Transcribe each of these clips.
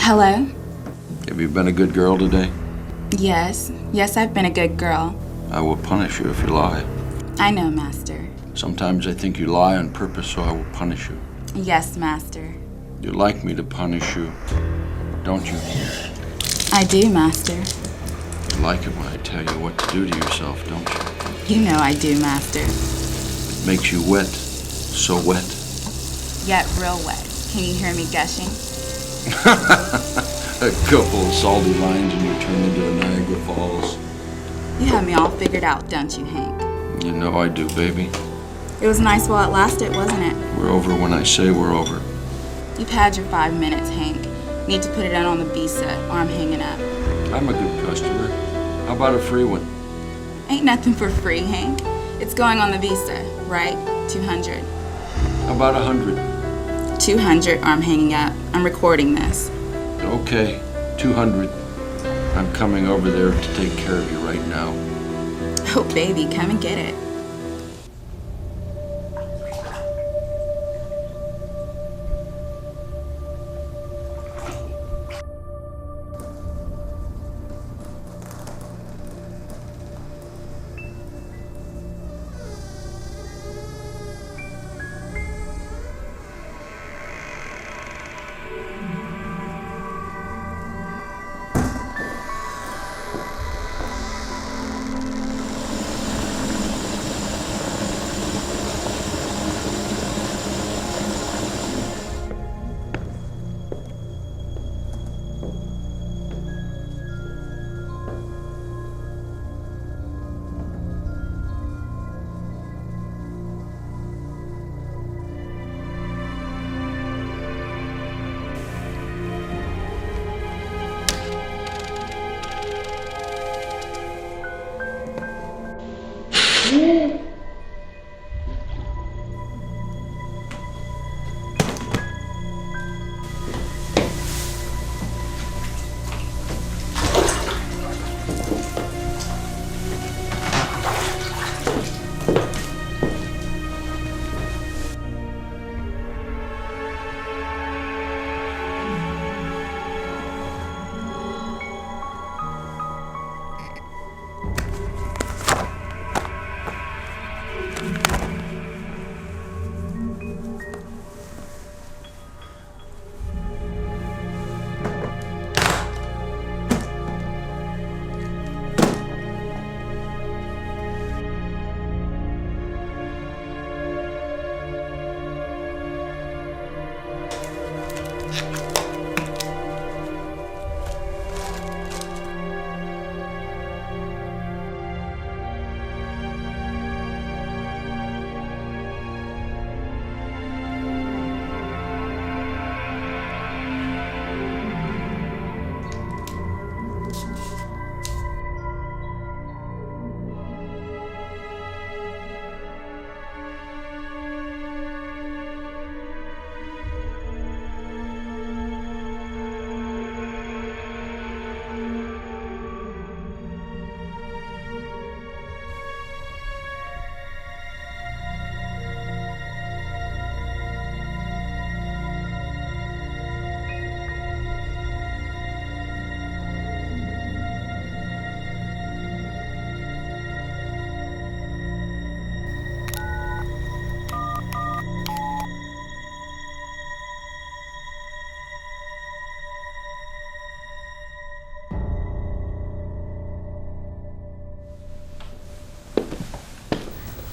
Hello? Have you been a good girl today? Yes, I've been a good girl. I will punish you if you lie. I know, Master. Sometimes I think you lie on purpose, so I will punish you. Yes, Master. You like me to punish you, don't you? I do, Master. You like it when I tell you what to do to yourself, don't you? You know I do, Master. It makes you wet, so wet. Yet real wet. Can you hear me gushing? A couple of salty lines and you turn into a Niagara Falls. You have me all figured out, don't you, Hank? You know I do, baby. It was nice while it lasted, wasn't it? We're over when I say we're over. You've had your 5 minutes, Hank. Need to put it on the B set, or I'm hanging up. I'm a good customer. How about a free one? Ain't nothing for free, Hank. It's going on the Visa, right? 200. How about 100? 200, or I'm hanging up. I'm recording this. Okay, 200. I'm coming over there to take care of you right now. Oh, baby, come and get it.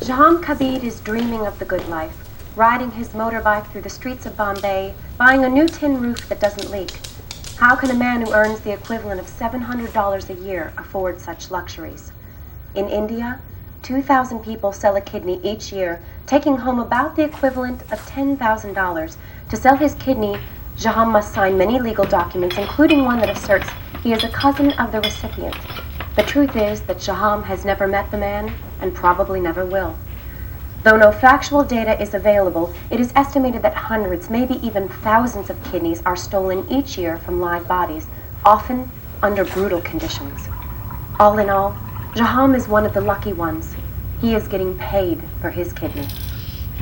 Jaham Kabir is dreaming of the good life, riding his motorbike through the streets of Bombay, buying a new tin roof that doesn't leak. How can a man who earns the equivalent of $700 a year afford such luxuries? In India, 2,000 people sell a kidney each year, taking home about the equivalent of $10,000. To sell his kidney, Jaham must sign many legal documents, including one that asserts he is a cousin of the recipient. The truth is that Jaham has never met the man and probably never will. Though no factual data is available, it is estimated that hundreds, maybe even thousands of kidneys are stolen each year from live bodies, often under brutal conditions. All in all, Jaham is one of the lucky ones. He is getting paid for his kidney.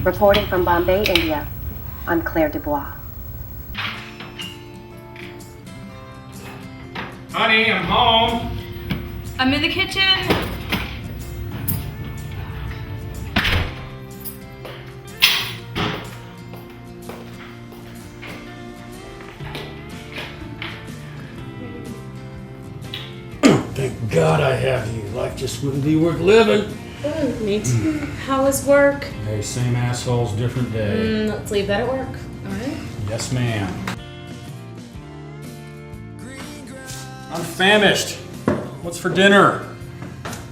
Reporting from Bombay, India, I'm Claire Dubois. Honey, I'm home. I'm in the kitchen. Thank God I have you. Life just wouldn't be worth living. Me too. How was work? Hey, same assholes, different day. Let's leave that at work. All right. Yes, ma'am. I'm famished. What's for dinner?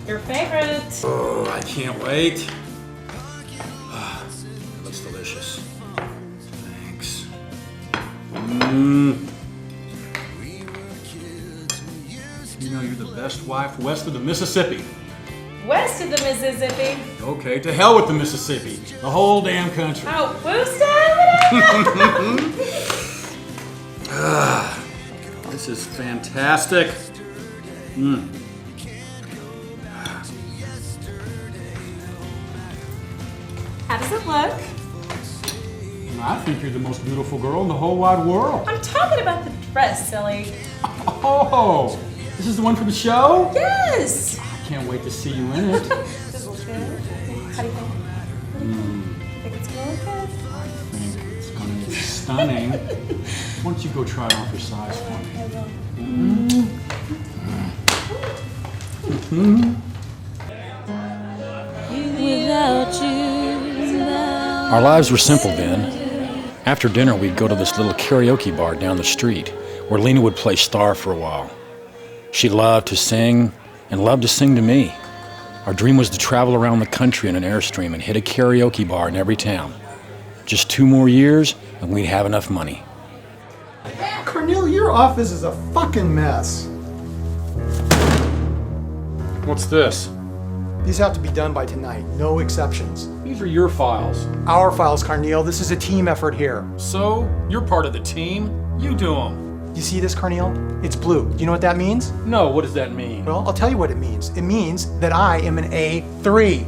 Your favorite. Oh, I can't wait. It looks delicious. Thanks. You know you're the best wife west of the Mississippi. West of the Mississippi. Okay, to hell with the Mississippi. The whole damn country. Oh, Wooster! This is fantastic. How does it look? I think you're the most beautiful girl in the whole wide world. I'm talking about the dress, silly. Oh, this is the one for the show? Yes! I can't wait to see you in it. Does it look good? How do you think? Think it's gonna look good? I think it's going to be stunning. Why don't you go try it on for size for me? Without you. Our lives were simple then. After dinner, we'd go to this little karaoke bar down the street where Lena would play star for a while. She loved to sing and loved to sing to me. Our dream was to travel around the country in an Airstream and hit a karaoke bar in every town. Just 2 more years and we'd have enough money. Carneal, your office is a fucking mess. What's this? These have to be done by tonight, no exceptions. These are your files. Our files, Carneal. This is a team effort here. So, you're part of the team. You do them. You see this, Carneal? It's blue. Do you know what that means? No, what does that mean? Well, I'll tell you what it means. It means that I am an A3.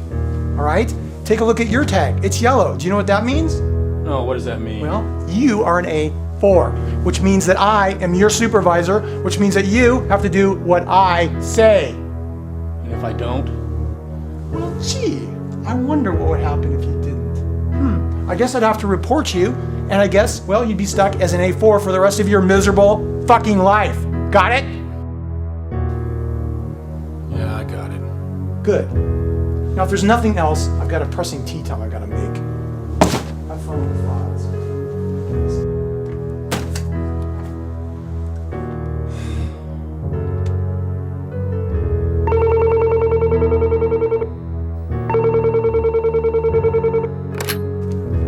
All right? Take a look at your tag. It's yellow. Do you know what that means? No, what does that mean? Well, you are an A4, which means that I am your supervisor, which means that you have to do what I say. And if I don't? Well, gee, I wonder what would happen if you didn't. I guess I'd have to report you, and I guess, well, you'd be stuck as an A4 for the rest of your miserable fucking life. Got it? Yeah, I got it. Good. Now, if there's nothing else, I've got a pressing tea time I've got to make. Have fun with the files.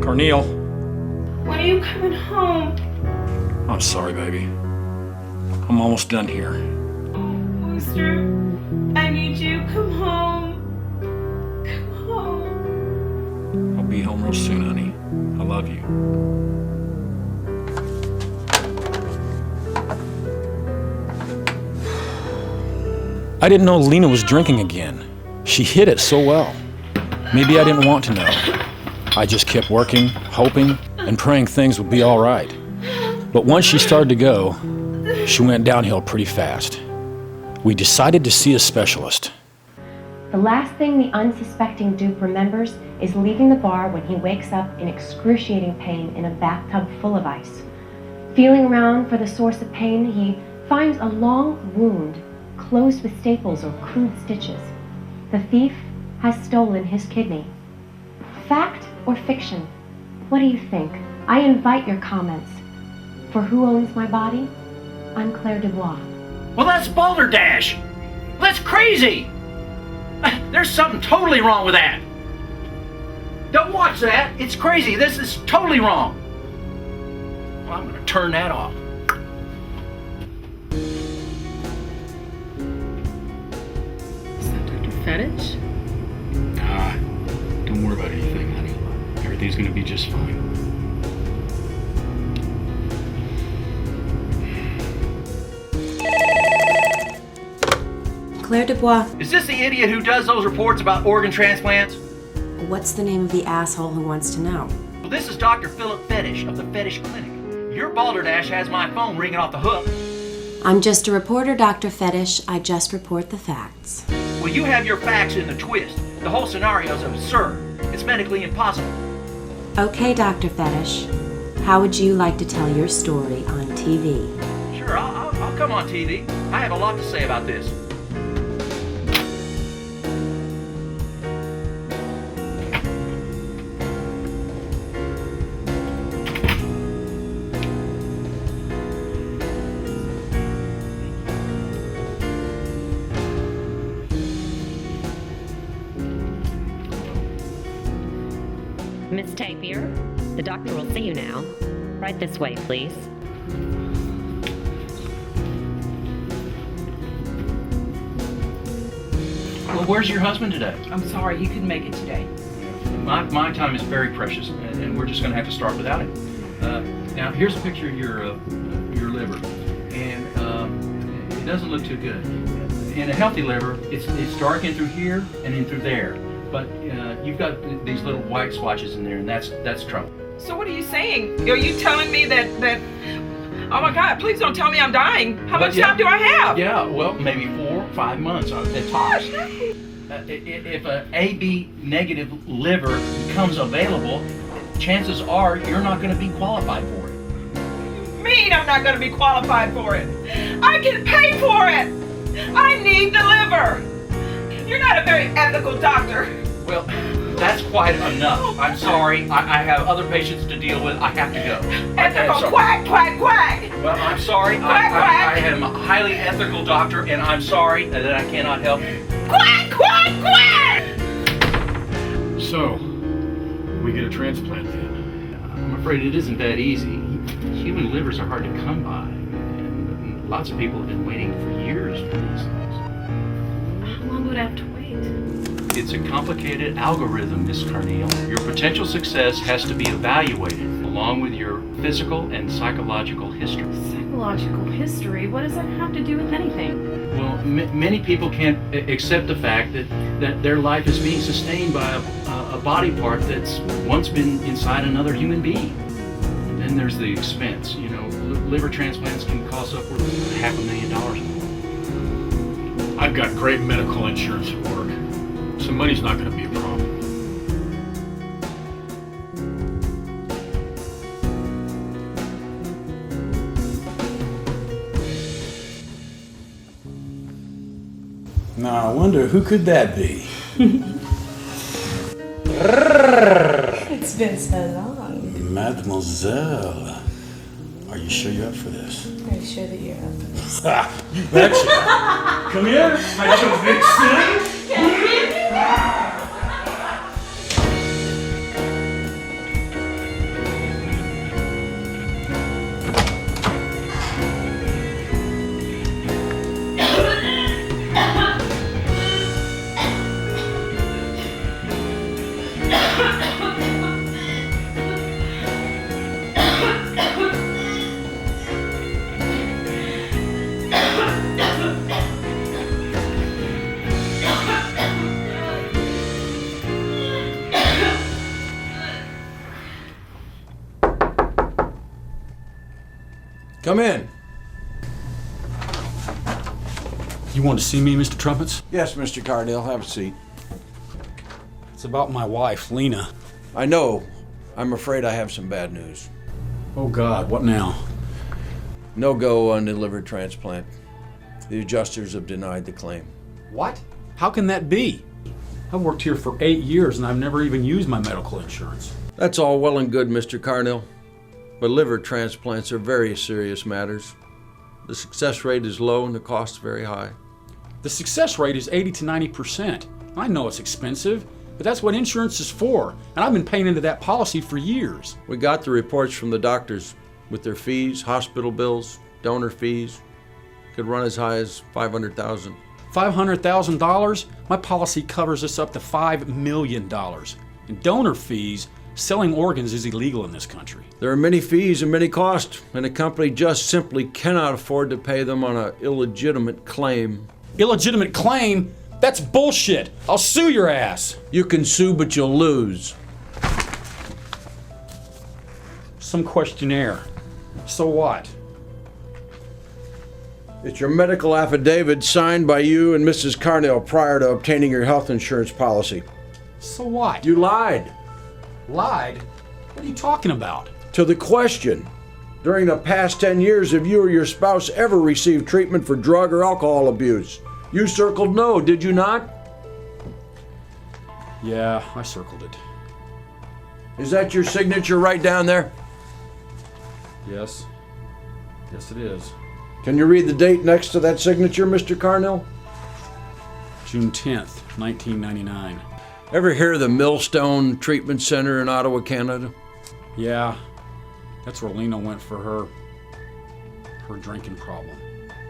Carneal. When are you coming home? I'm sorry, baby. I'm almost done here. Wooster, I need you. Come home. Come home. I'll be home real soon, honey. I love you. I didn't know Lena was drinking again. She hid it so well. Maybe I didn't want to know. I just kept working, hoping, and praying things would be all right. But once she started to go, she went downhill pretty fast. We decided to see a specialist. The last thing the unsuspecting dupe remembers is leaving the bar when he wakes up in excruciating pain in a bathtub full of ice. Feeling around for the source of pain, he finds a long wound closed with staples or crude stitches. The thief has stolen his kidney. Fact or fiction? What do you think? I invite your comments. For who owns my body? I'm Claire Dubois. Well, that's balderdash. That's crazy. There's something totally wrong with that. Don't watch that. It's crazy. This is totally wrong. Well, I'm going to turn that off. Is that Dr. Fetish? Nah, don't worry about anything, honey. Everything's gonna be just fine. Claire Dubois, Is this the idiot who does those reports about organ transplants? what's the name of the asshole who wants to know? Well, this is Dr. Philip Fetish of the Fetish Clinic. Your balderdash has my phone ringing off the hook. I'm just a reporter, Dr. Fetish. I just report the facts. Well, you have your facts in the twist. The whole scenario is absurd. It's medically impossible. Okay, Dr. Fetish. How would you like to tell your story on TV? Sure, I'll come on TV. I have a lot to say about this. Miss Tapier, the doctor will see you now. Right this way, please. Well, where's your husband today? I'm sorry, he couldn't make it today. My time is very precious, and we're just going to have to start without him. Now, here's a picture of your liver, and it doesn't look too good. In a healthy liver, it's dark in through here and in through there, but you've got these little white splotches in there, and that's trouble. So what are you saying? Are you telling me that oh my God, please don't tell me I'm dying. How much time do I have? Yeah, well, maybe 4 or 5 months at tops. If a AB negative liver becomes available, chances are you're not going to be qualified for it. Mean I'm not going to be qualified for it. I can pay for it. I need the liver. You're not a very ethical doctor. Well, that's quite enough. I'm sorry. I have other patients to deal with. I have to go. Ethical quack, quack, quack. Well, I'm sorry. Quack, quack. I am a highly ethical doctor, and I'm sorry that I cannot help you. Quack, quack, quack. So, we get a transplant then? I'm afraid it isn't that easy. Human livers are hard to come by, and lots of people have been waiting for years for these things. How long would I have to wait? It's a complicated algorithm, Miss Carneal. Your potential success has to be evaluated along with your physical and psychological history. Psychological history? What does that have to do with anything? Well, many people can't accept the fact that their life is being sustained by a body part that's once been inside another human being. Then there's the expense. You know, liver transplants can cost upward of $500,000 more. I've got great medical insurance at work, so money's not going to be a problem. Now, I wonder who could that be? It's been so long. Mademoiselle, are you sure you're up for this? Are you sure that you're up for this? Ha! You betcha! Come here, my little vixen! Come in. You want to see me, Mr. Trumpets? Yes, Mr. Carneal, have a seat. It's about my wife, Lena. I know. I'm afraid I have some bad news. Oh, God, what now? No go on the liver transplant. The adjusters have denied the claim. What? How can that be? I've worked here for 8 years and I've never even used my medical insurance. That's all well and good, Mr. Carneal. But liver transplants are very serious matters. The success rate is low and the cost very high. The success rate is 80 to 90%. I know it's expensive, but that's what insurance is for, and I've been paying into that policy for years. We got the reports from the doctors with their fees, hospital bills, donor fees. Could run as high as $500,000. $500,000? My policy covers us up to $5 million. And donor fees, selling organs is illegal in this country. There are many fees and many costs, and a company just simply cannot afford to pay them on an illegitimate claim. Illegitimate claim? That's bullshit. I'll sue your ass. You can sue, but you'll lose. Some questionnaire. So what? It's your medical affidavit signed by you and Mrs. Carneal prior to obtaining your health insurance policy. So what? You lied. Lied? What are you talking about? To the question, during the past 10 years, have you or your spouse ever received treatment for drug or alcohol abuse? You circled no, did you not? Yeah, I circled it. Is that your signature right down there? Yes. Yes, it is. Can you read the date next to that signature, Mr. Carneal? June 10th, 1999. Ever hear of the Millstone Treatment Center in Ottawa, Canada? Yeah, that's where Lena went for her drinking problem.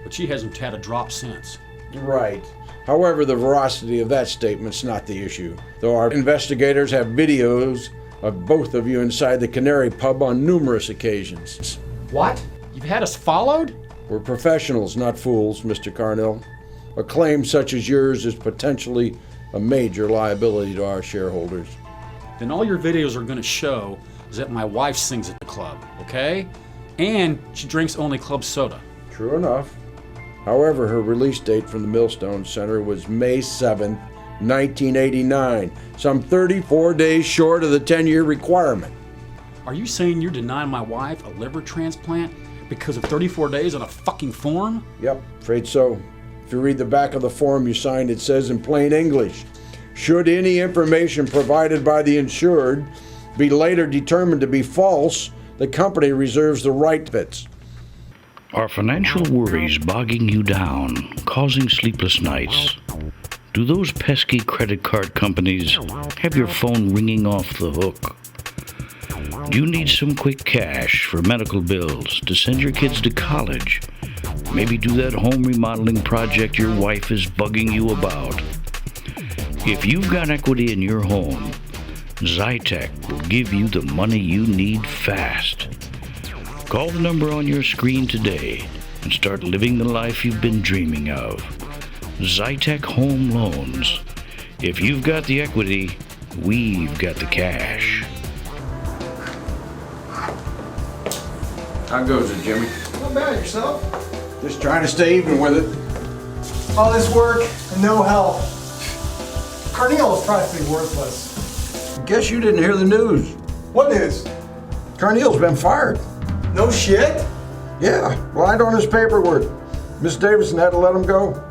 But she hasn't had a drop since. Right. However, the veracity of that statement's not the issue, though our investigators have videos of both of you inside the Canary Pub on numerous occasions. What? You've had us followed? We're professionals, not fools, Mr. Carneal. A claim such as yours is potentially a major liability to our shareholders. Then all your videos are going to show is that my wife sings at the club, okay? And she drinks only club soda. True enough. However, her release date from the Millstone Center was May 7, 1989, some 34 days short of the 10-year requirement. Are you saying you're denying my wife a liver transplant because of 34 days on a fucking form? Yep, afraid so. If you read the back of the form you signed, it says in plain English, should any information provided by the insured be later determined to be false, the company reserves the right to it. Are financial worries bogging you down, causing sleepless nights? Do those pesky credit card companies have your phone ringing off the hook? Do you need some quick cash for medical bills, to send your kids to college? Maybe do that home remodeling project your wife is bugging you about? If you've got equity in your home, Zytec will give you the money you need fast. Call the number on your screen today and start living the life you've been dreaming of. Zytec Home Loans. If you've got the equity, we've got the cash. How goes it, Jimmy? Not bad, yourself? Just trying to stay even with it. All this work and no help. Carneal is practically worthless. Guess you didn't hear the news. What news? Carneal's been fired. No shit? Yeah, right on his paperwork. Miss Davidson had to let him go.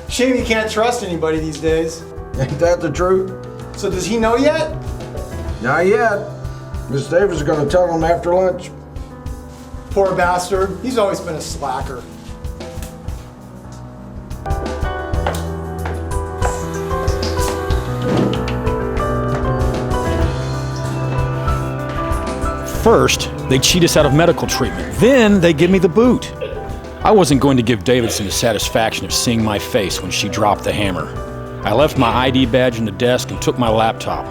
Shame you can't trust anybody these days. Ain't that the truth? So does he know yet? Not yet. Miss Davis is going to tell him after lunch. Poor bastard. He's always been a slacker. First, they cheat us out of medical treatment. Then they give me the boot. I wasn't going to give Davidson the satisfaction of seeing my face when she dropped the hammer. I left my ID badge on the desk and took my laptop.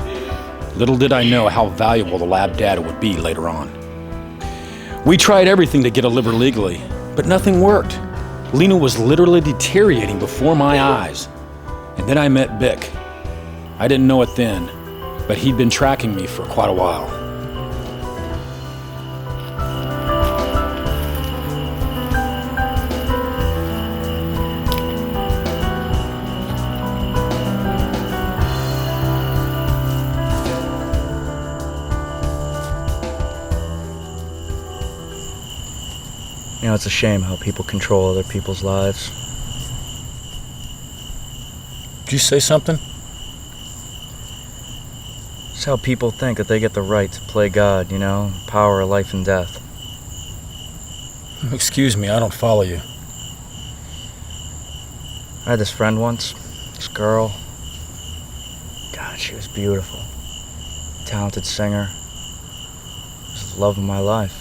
Little did I know how valuable the lab data would be later on. We tried everything to get a liver legally, but nothing worked. Lena was literally deteriorating before my eyes. And then I met Bick. I didn't know it then, but he'd been tracking me for quite a while. You know, it's a shame how people control other people's lives. Did you say something? It's how people think that they get the right to play God, you know, power of life and death. Excuse me, I don't follow you. I had this friend once, this girl. God, she was beautiful. Talented singer. Just the love of my life.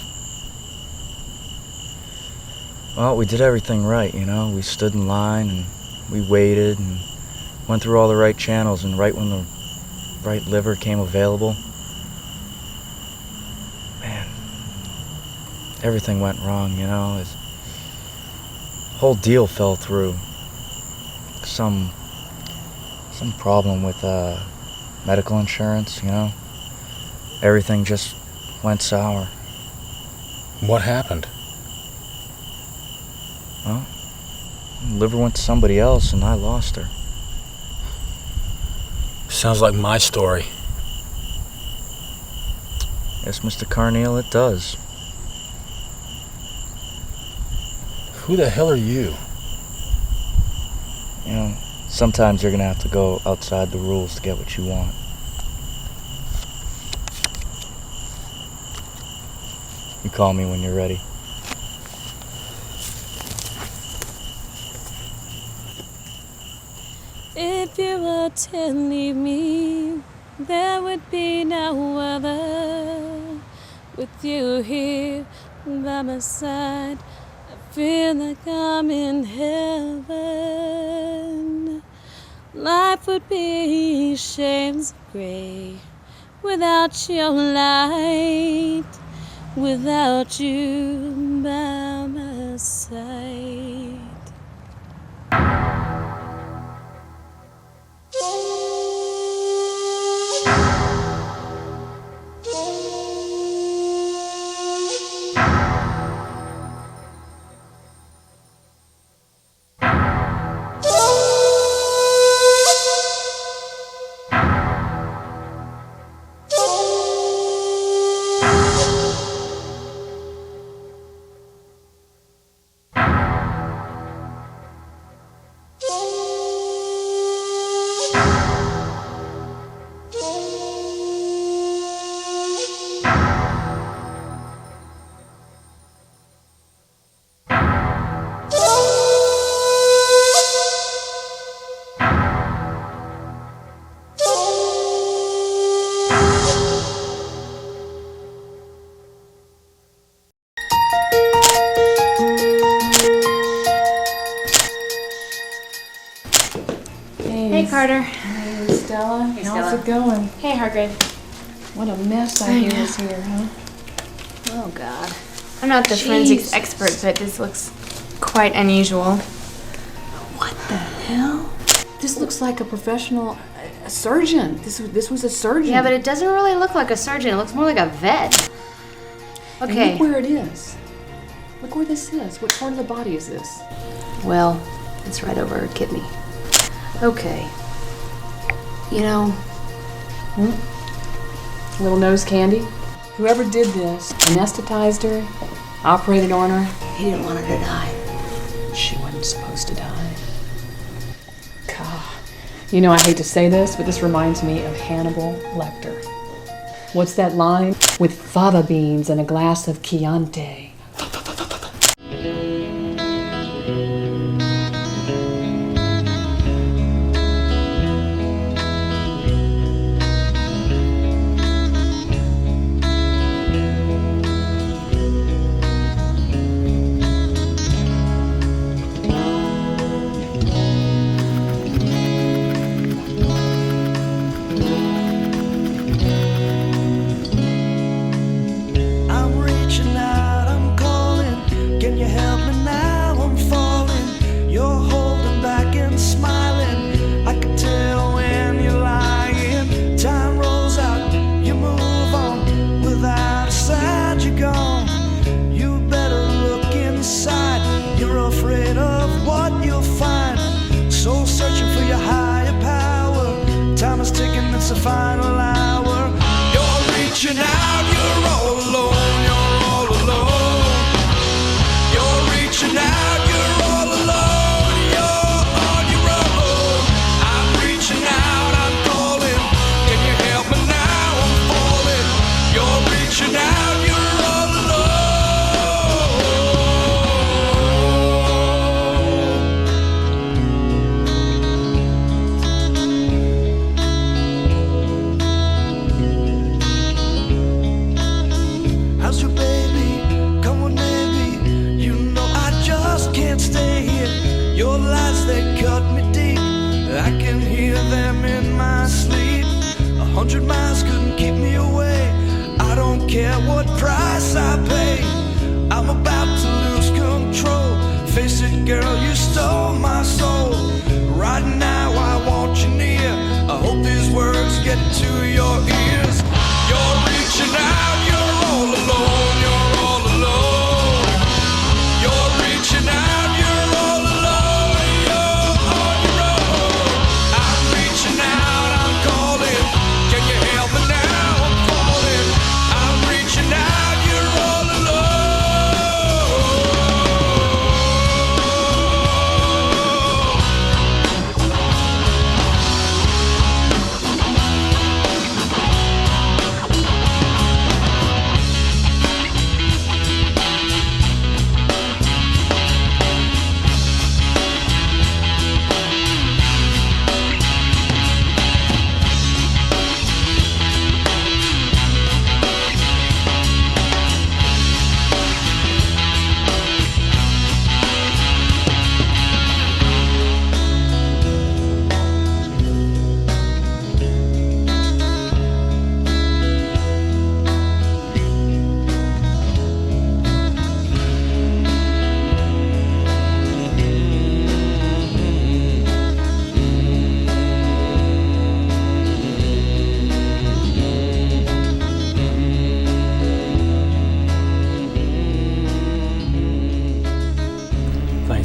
Well, we did everything right, you know. We stood in line and we waited and went through all the right channels, and right when the right liver came available, man, everything went wrong, you know. The whole deal fell through. Some problem with medical insurance, you know. Everything just went sour. What happened? Well, liver went to somebody else and I lost her. Sounds like my story. Yes, Mr. Carneal, it does. Who the hell are you? You know, sometimes you're gonna have to go outside the rules to get what you want. You call me when you're ready. If you were to leave me, there would be no other. With you here by my side, I feel like I'm in heaven. Life would be shades of gray without your light, without you by my side. Hey, Carter. Hey, Stella. Hey, How's Stella. it going? Hey, Hargrave. What a mess I hear is here, huh? Oh, God. I'm not the forensics expert, but this looks quite unusual. What the hell? This looks like a professional a surgeon. This was a surgeon. Yeah, but it doesn't really look like a surgeon. It looks more like a vet. And Okay. look where it is. Look where this is. What part of the body is this? Well, it's right over her kidney. Okay. You know, Little nose candy. Whoever did this anesthetized her, operated on her. he didn't want her to die. She wasn't supposed to die. God. You know, I hate to say this, but this reminds me of Hannibal Lecter. What's that line? With fava beans and a glass of Chianti. I'm reaching out, I'm calling. Can you help me now? I'm falling. You're holding back and smiling. I can tell when you're lying. Time rolls out, you move on. Without a sign, you're gone. You better look inside. You're afraid of what you'll find. Soul searching for your higher power. Time is ticking, it's the final hour. You're reaching out, you're all alone, you're all alone. You're reaching out, you're all alone, you're on your own. I'm reaching out, I'm calling. Can you help me now? I'm falling. You're reaching out, you're all alone. How's your baby? Come on, baby. You know I just can't stay here. Your lies, they cut me deep. I can hear them in my sleep. 100 miles couldn't keep me away. I don't care what price I pay. I'm about to lose control. Face it, girl, you stole my soul. Right now, I want you near. I hope these words get to your ears. You're reaching out, you're all alone, you're all alone. You're reaching out, you're all alone,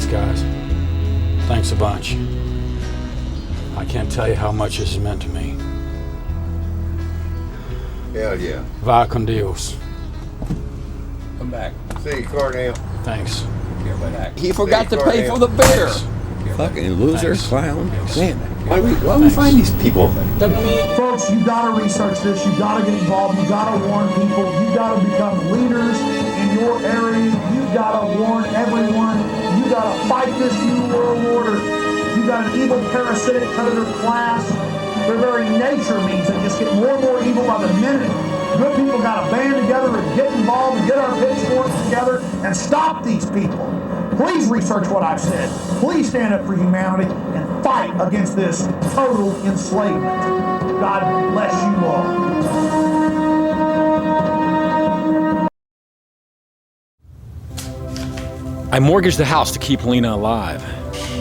guys. Thanks a bunch. I can't tell you how much this has meant to me. Hell yeah. Va con Dios. Come back. See you, Carneal. Thanks. He forgot to pay for the beer. Fucking loser, clown. Man, why we find these people? Folks, you gotta research this. You gotta get involved. You gotta warn people. You gotta become leaders in your area. You gotta warn everyone. You gotta fight this new world order. You got an evil, parasitic, predator class. Their very nature means they just get more and more evil by the minute. Good people gotta band together and get involved and get our pitchforks together and stop these people. Please research what I've said. Please stand up for humanity and fight against this total enslavement. God bless you all. I mortgaged the house to keep Lena alive,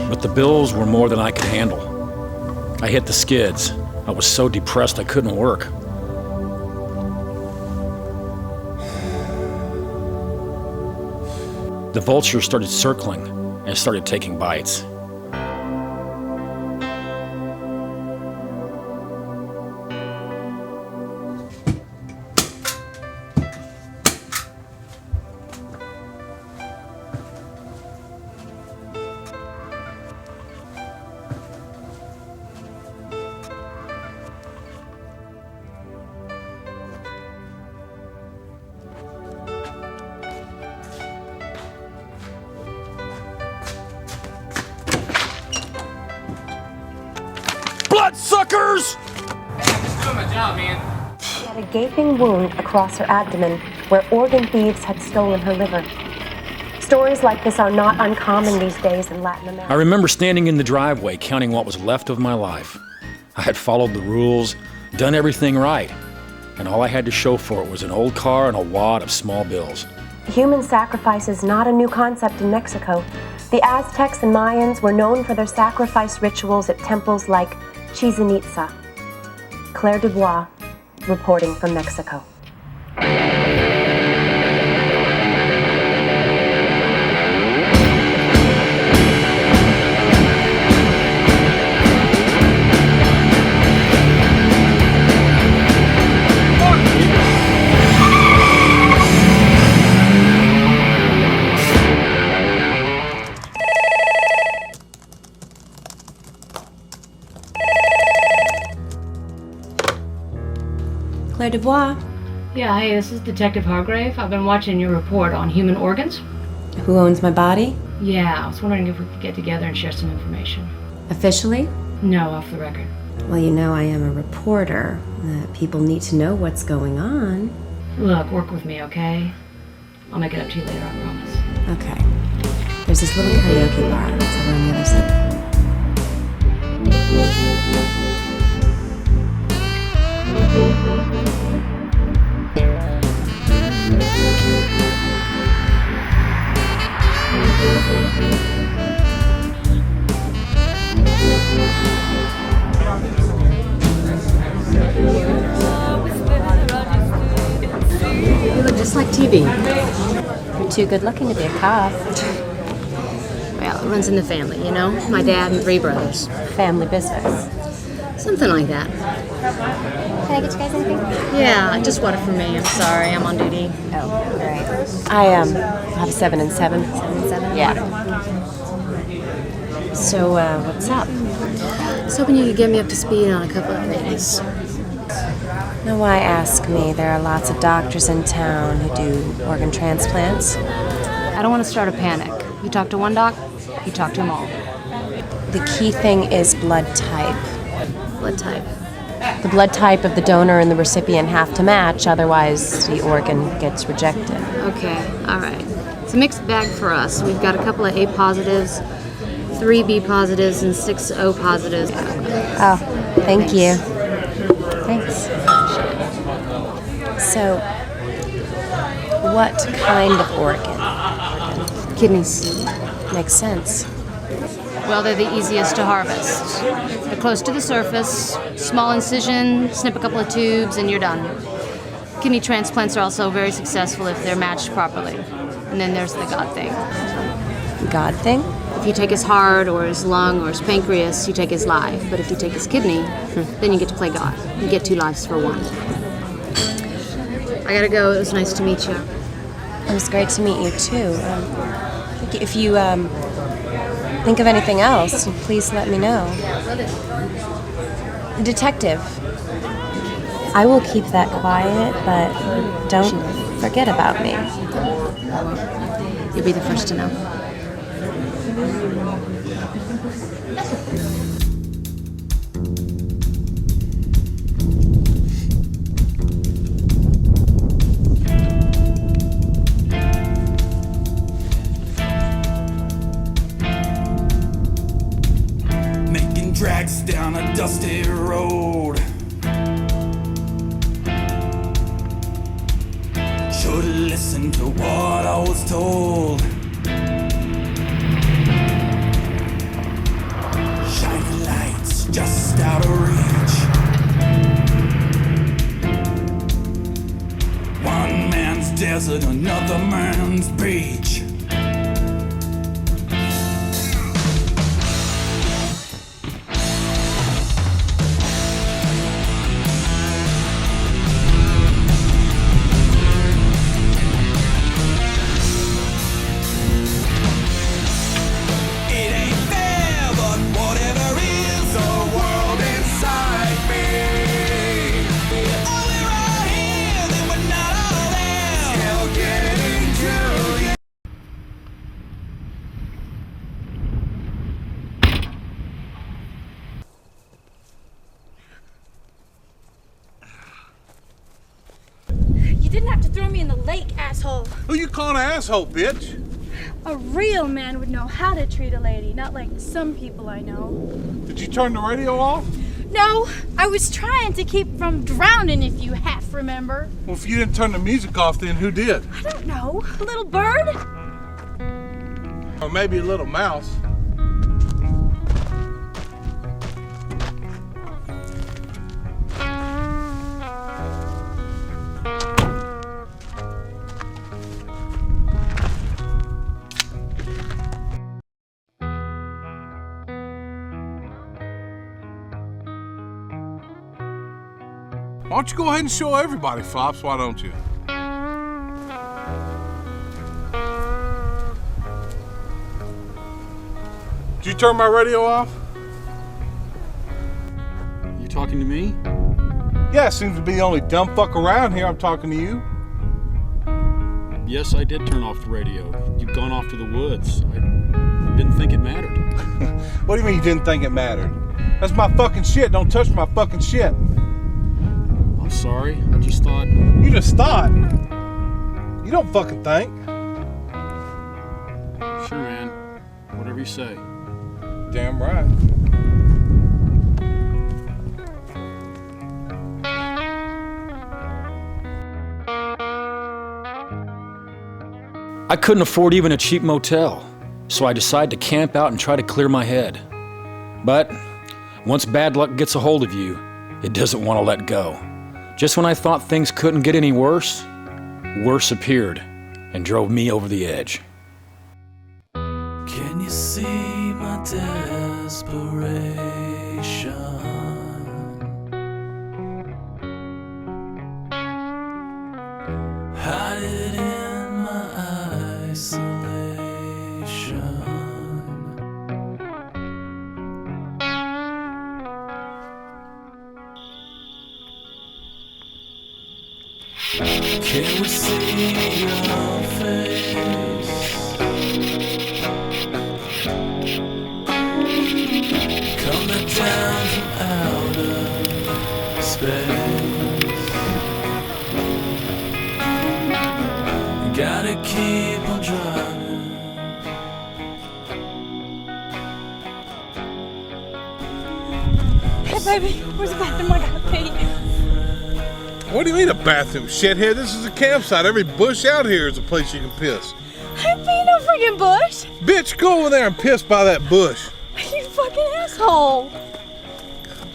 but the bills were more than I could handle. I hit the skids. I was so depressed I couldn't work. The vultures started circling and started taking bites. Bloodsuckers! I'm just doing my job, man. She had a gaping wound across her abdomen where organ thieves had stolen her liver. Stories like this are not uncommon these days in Latin America. I remember standing in the driveway counting what was left of my life. I had followed the rules, done everything right, and all I had to show for it was an old car and a wad of small bills. Human sacrifice is not a new concept in Mexico. The Aztecs and Mayans were known for their sacrifice rituals at temples like Chichen Itza. Claire Dubois, reporting from Mexico. Claire Dubois. Yeah, hey, this is Detective Hargrave. I've been watching your report on human organs. Who owns my body? Yeah, I was wondering if we could get together and share some information. Officially? No, off the record. Well, you know I am a reporter. People need to know what's going on. Look, work with me, okay? I'll make it up to you later, I promise. Okay. There's this little karaoke bar. It's over on the other side. You look just like TV. You're too good looking to be a cop. Well, it runs in the family, you know? My dad and 3 brothers. Family business. Something like that. Can I get you guys anything? Yeah, just water for me. I'm sorry, I'm on duty. Oh, all right. I have 7 and 7. 7 and 7? Yeah. So, what's up? I was hoping you could get me up to speed on a couple of things. Now, why ask me? There are lots of doctors in town who do organ transplants. I don't want to start a panic. You talk to one doc, you talk to them all. The key thing is blood type. Blood type? The blood type of the donor and the recipient have to match, otherwise the organ gets rejected. Okay, all right. It's a mixed bag for us. We've got a couple of A positives, 3 B positives, and 6 O positives. Oh, thank you. Thanks. So, what kind of organ? Kidneys. Makes sense. Well, they're the easiest to harvest. They're close to the surface, small incision, snip a couple of tubes, and you're done. Kidney transplants are also very successful if they're matched properly. And then there's the God thing. God thing? If you take his heart or his lung or his pancreas, you take his life. But if you take his kidney, then you get to play God. You get 2 lives for 1. I gotta go. It was nice to meet you. It was great to meet you, too. If you think of anything else, please let me know. Detective, I will keep that quiet, but don't forget about me. You'll be the first to know. Making tracks down a dusty road. Should've listened to what I was told. Shiny lights just out of reach. One man's desert, another man's beach. You didn't have to throw me in the lake, asshole. Who you calling an asshole, bitch? A real man would know how to treat a lady, not like some people I know. Did you turn the radio off? No, I was trying to keep from drowning, if you half remember. Well, if you didn't turn the music off, then who did? I don't know. A little bird? Or maybe a little mouse. Why don't you go ahead and show everybody, Flops? Why don't you? Did you turn my radio off? You talking to me? Yeah, seems to be the only dumb fuck around here. I'm talking to you. Yes, I did turn off the radio. You'd gone off to the woods. I didn't think it mattered. What do you mean you didn't think it mattered? That's my fucking shit. Don't touch my fucking shit. I'm sorry. I just thought... You just thought? You don't fucking think. Sure, man. Whatever you say. Damn right. I couldn't afford even a cheap motel, so I decided to camp out and try to clear my head. But once bad luck gets a hold of you, it doesn't want to let go. Just when I thought things couldn't get any worse, worse appeared and drove me over the edge. Can you see my desperation? Hide it in my isolation. Can we see your face? Coming down from outer space. Gotta keep on driving. Hey, baby, where's the bathroom? I gotta pee. What do you mean a bathroom, shithead? This is a campsite. Every bush out here is a place you can piss. I ain't peeing no friggin' bush. Bitch, go over there and piss by that bush. You fucking asshole.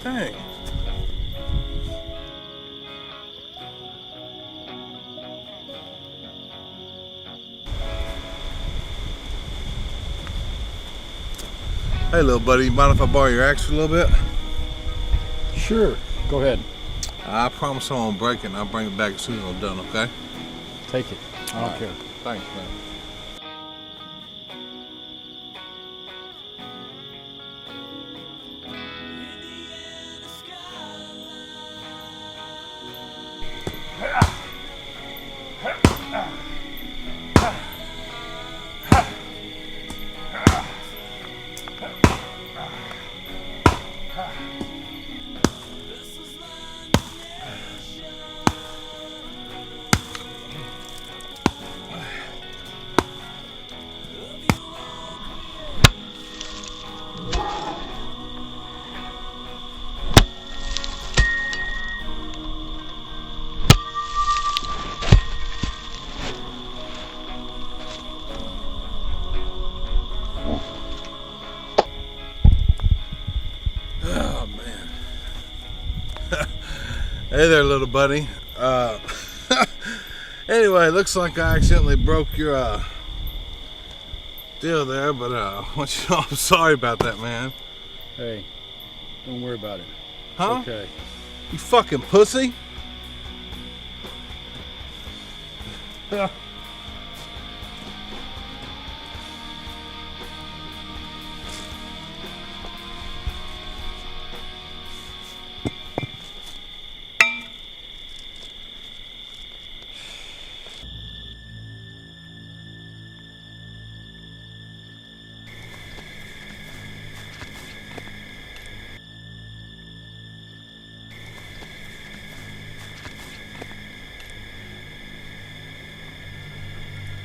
Dang. Hey, little buddy, mind if I borrow your axe for a little bit? Sure. Go ahead. I promise I won't break it, and I'll bring it back as soon as I'm done, okay? Take it. I don't care. Thanks, man. Hey there, little buddy. Anyway, looks like I accidentally broke your deal there, but I want you to know I'm sorry about that, man. Hey, don't worry about it. Huh? It's okay. You fucking pussy. Yeah.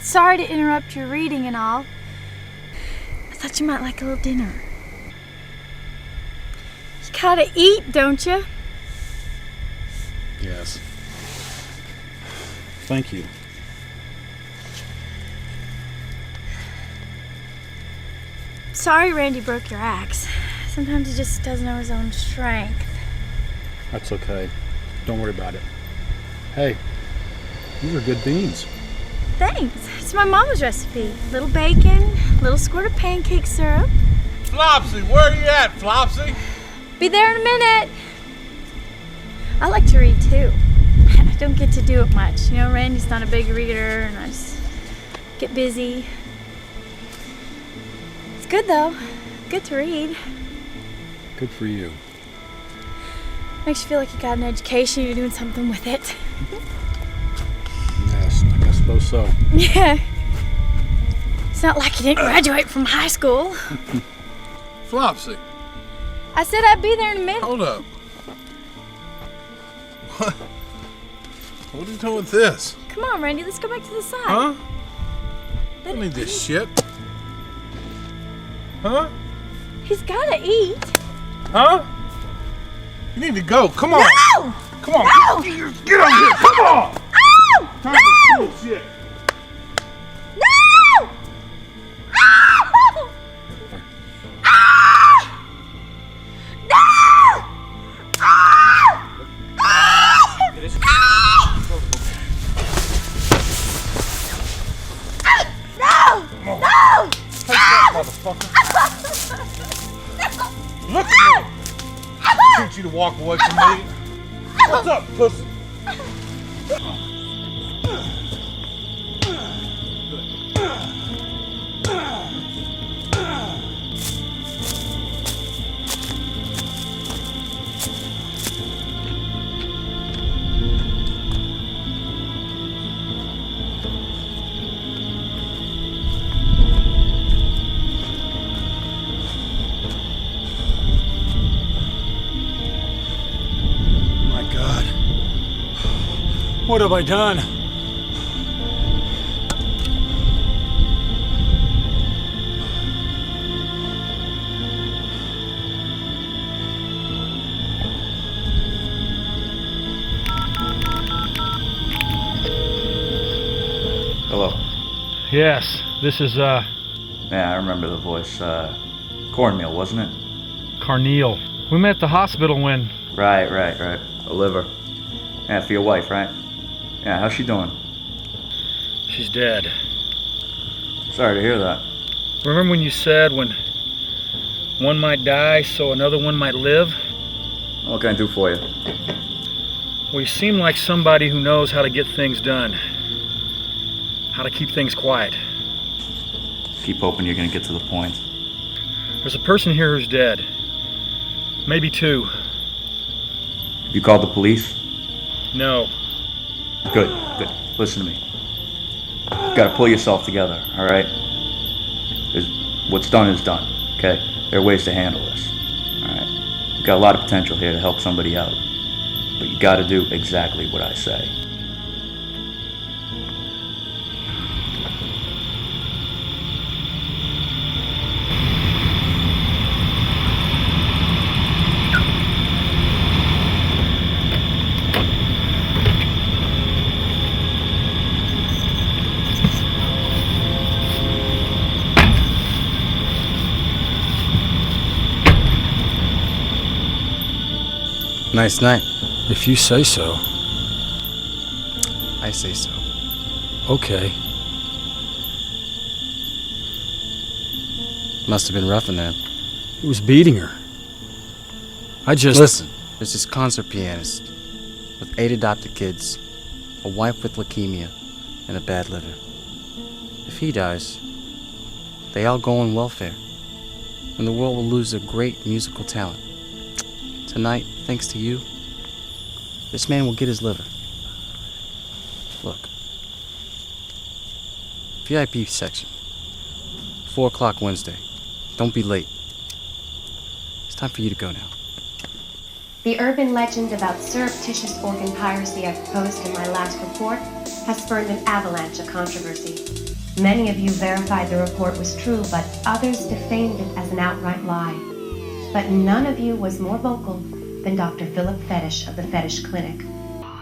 Sorry to interrupt your reading and all. I thought you might like a little dinner. You gotta eat, don't you? Yes. Thank you. Sorry Randy broke your axe. Sometimes he just doesn't know his own strength. That's okay. Don't worry about it. Hey, these are good beans. Thanks. It's my mama's recipe. Little bacon, little squirt of pancake syrup. Flopsy, where are you at, Flopsy? Be there in a minute. I like to read too. I don't get to do it much. You know, Randy's not a big reader and I just get busy. It's good though. Good to read. Good for you. Makes you feel like you got an education, you're doing something with it. Yes, I suppose so. Yeah. It's not like you didn't graduate from high school. Flopsy. I said I'd be there in a minute. Hold up. What? What are you doing with this? Come on, Randy, let's go back to the side. Huh? I don't need this shit. Huh? He's gotta eat. Huh? You need to go. Come on. No! Come on. No! Get over here. Come on. Ow! Time No! for shit. No! Ow! Ah! No! Ah! Ah! Ah! No! No! Take that, motherfucker. Look at me. I teach you to walk away from me. What's up, pussy? What have I done? Hello. Yes, this is, Yeah, I remember the voice. Cornmeal, wasn't it? Carneal. We met at the hospital when... Right. A liver. Yeah, for your wife, right? Yeah, how's she doing? She's dead. Sorry to hear that. Remember when you said when One might die so another one might live. What can I do for you? Well, you seem like somebody who knows how to get things done. How to keep things quiet. Keep hoping you're gonna get to the point. There's a person here who's dead. Maybe two. You called the police? No. Good. Listen to me. You gotta pull yourself together, alright? What's done is done, okay? There are ways to handle this, alright? You've got a lot of potential here to help somebody out. But you gotta do exactly what I say. Nice night. If you say so. I say so. Okay. Must have been roughing them. He was beating her. I just... Listen, there's this concert pianist with 8 adopted kids, a wife with leukemia, and a bad liver. If he dies, they all go on welfare, and the world will lose a great musical talent. Tonight, thanks to you, this man will get his liver. Look. VIP section. 4 o'clock Wednesday. Don't be late. It's time for you to go now. The urban legend about surreptitious organ piracy I proposed in my last report has spurned an avalanche of controversy. Many of you verified the report was true, but others defamed it as an outright lie. But none of you was more vocal than Dr. Philip Fetish of the Fetish Clinic.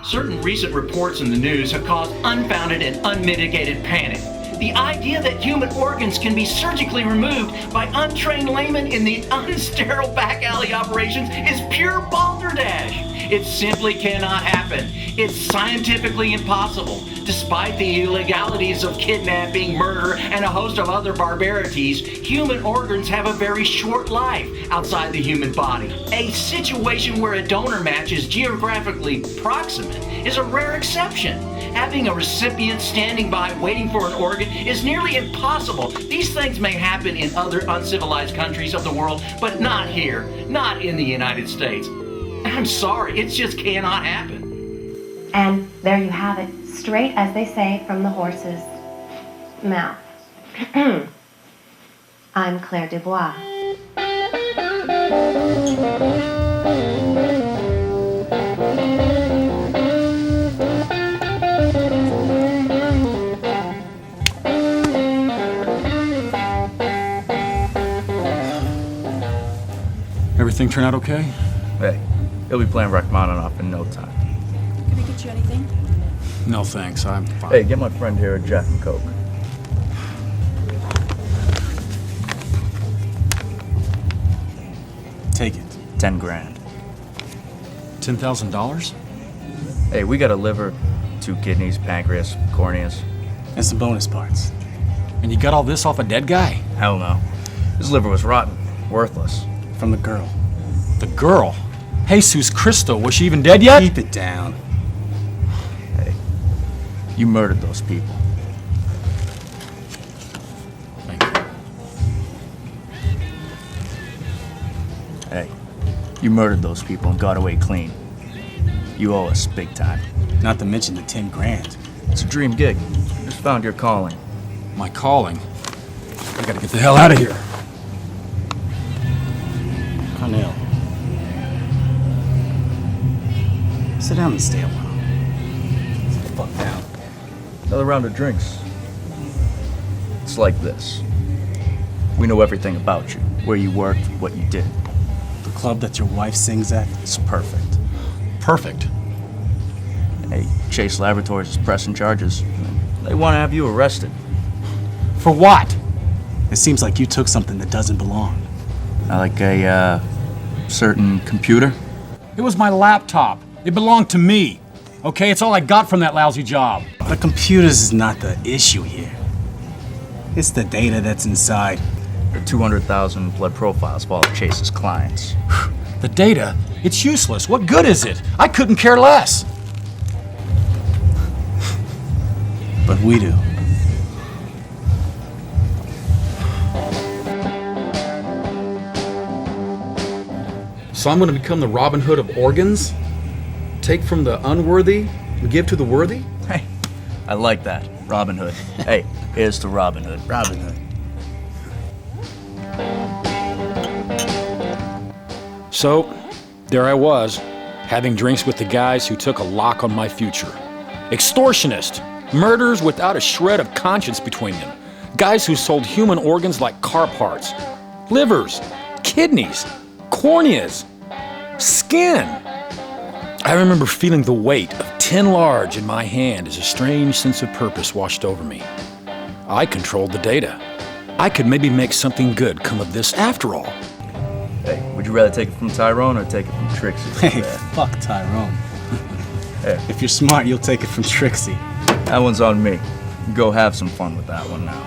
Certain recent reports in the news have caused unfounded and unmitigated panic. The idea that human organs can be surgically removed by untrained laymen in the unsterile back alley operations is pure balderdash. It simply cannot happen. It's scientifically impossible. Despite the illegalities of kidnapping, murder, and a host of other barbarities, human organs have a very short life outside the human body. A situation where a donor match is geographically proximate is a rare exception. Having a recipient standing by waiting for an organ is nearly impossible. These things may happen in other uncivilized countries of the world, but not here, not in the United States. I'm sorry, it just cannot happen. And there you have it, straight as they say from the horse's mouth. I'm Claire Dubois. Everything turn out okay? Hey, he'll be playing Rachmaninoff in no time. Can I get you anything? No thanks, I'm fine. Hey, get my friend here a Jack and Coke. Take it. 10 grand. $10,000? Hey, we got a liver, 2 kidneys, pancreas, corneas. And some bonus parts. And you got all this off a dead guy? Hell no. His liver was rotten. Worthless. From the girl. The girl? Jesus Cristo, was she even dead yet? Keep it down. Hey, you murdered those people. Thank you. Hey, you murdered those people and got away clean. You owe us big time. Not to mention the 10 grand. It's a dream gig. Just found your calling. My calling? I gotta get the hell out of here. Carneal. Sit down and stay a while. Sit the fuck down. Another round of drinks. It's like this. We know everything about you. Where you worked, what you did. The club that your wife sings at is perfect. Perfect? Hey, Chase Laboratories is pressing charges. They want to have you arrested. For what? It seems like you took something that doesn't belong. Like a, certain computer? It was my laptop. It belonged to me. Okay, it's all I got from that lousy job. The computers is not the issue here. It's the data that's inside. The 200,000 blood profiles of all of Chase's clients. The data? It's useless. What good is it? I couldn't care less. But we do. So I'm going to become the Robin Hood of organs? Take from the unworthy and give to the worthy? Hey, I like that. Robin Hood. Hey, here's to Robin Hood. Robin Hood. So, there I was, having drinks with the guys who took a lock on my future. Extortionists, murderers without a shred of conscience between them. Guys who sold human organs like car parts. Livers, kidneys, corneas, skin. I remember feeling the weight of 10 large in my hand as a strange sense of purpose washed over me. I controlled the data. I could maybe make something good come of this after all. Hey, would you rather take it from Tyrone or take it from Trixie? Hey, fuck Tyrone. Hey, if you're smart, you'll take it from Trixie. That one's on me. Go have some fun with that one now.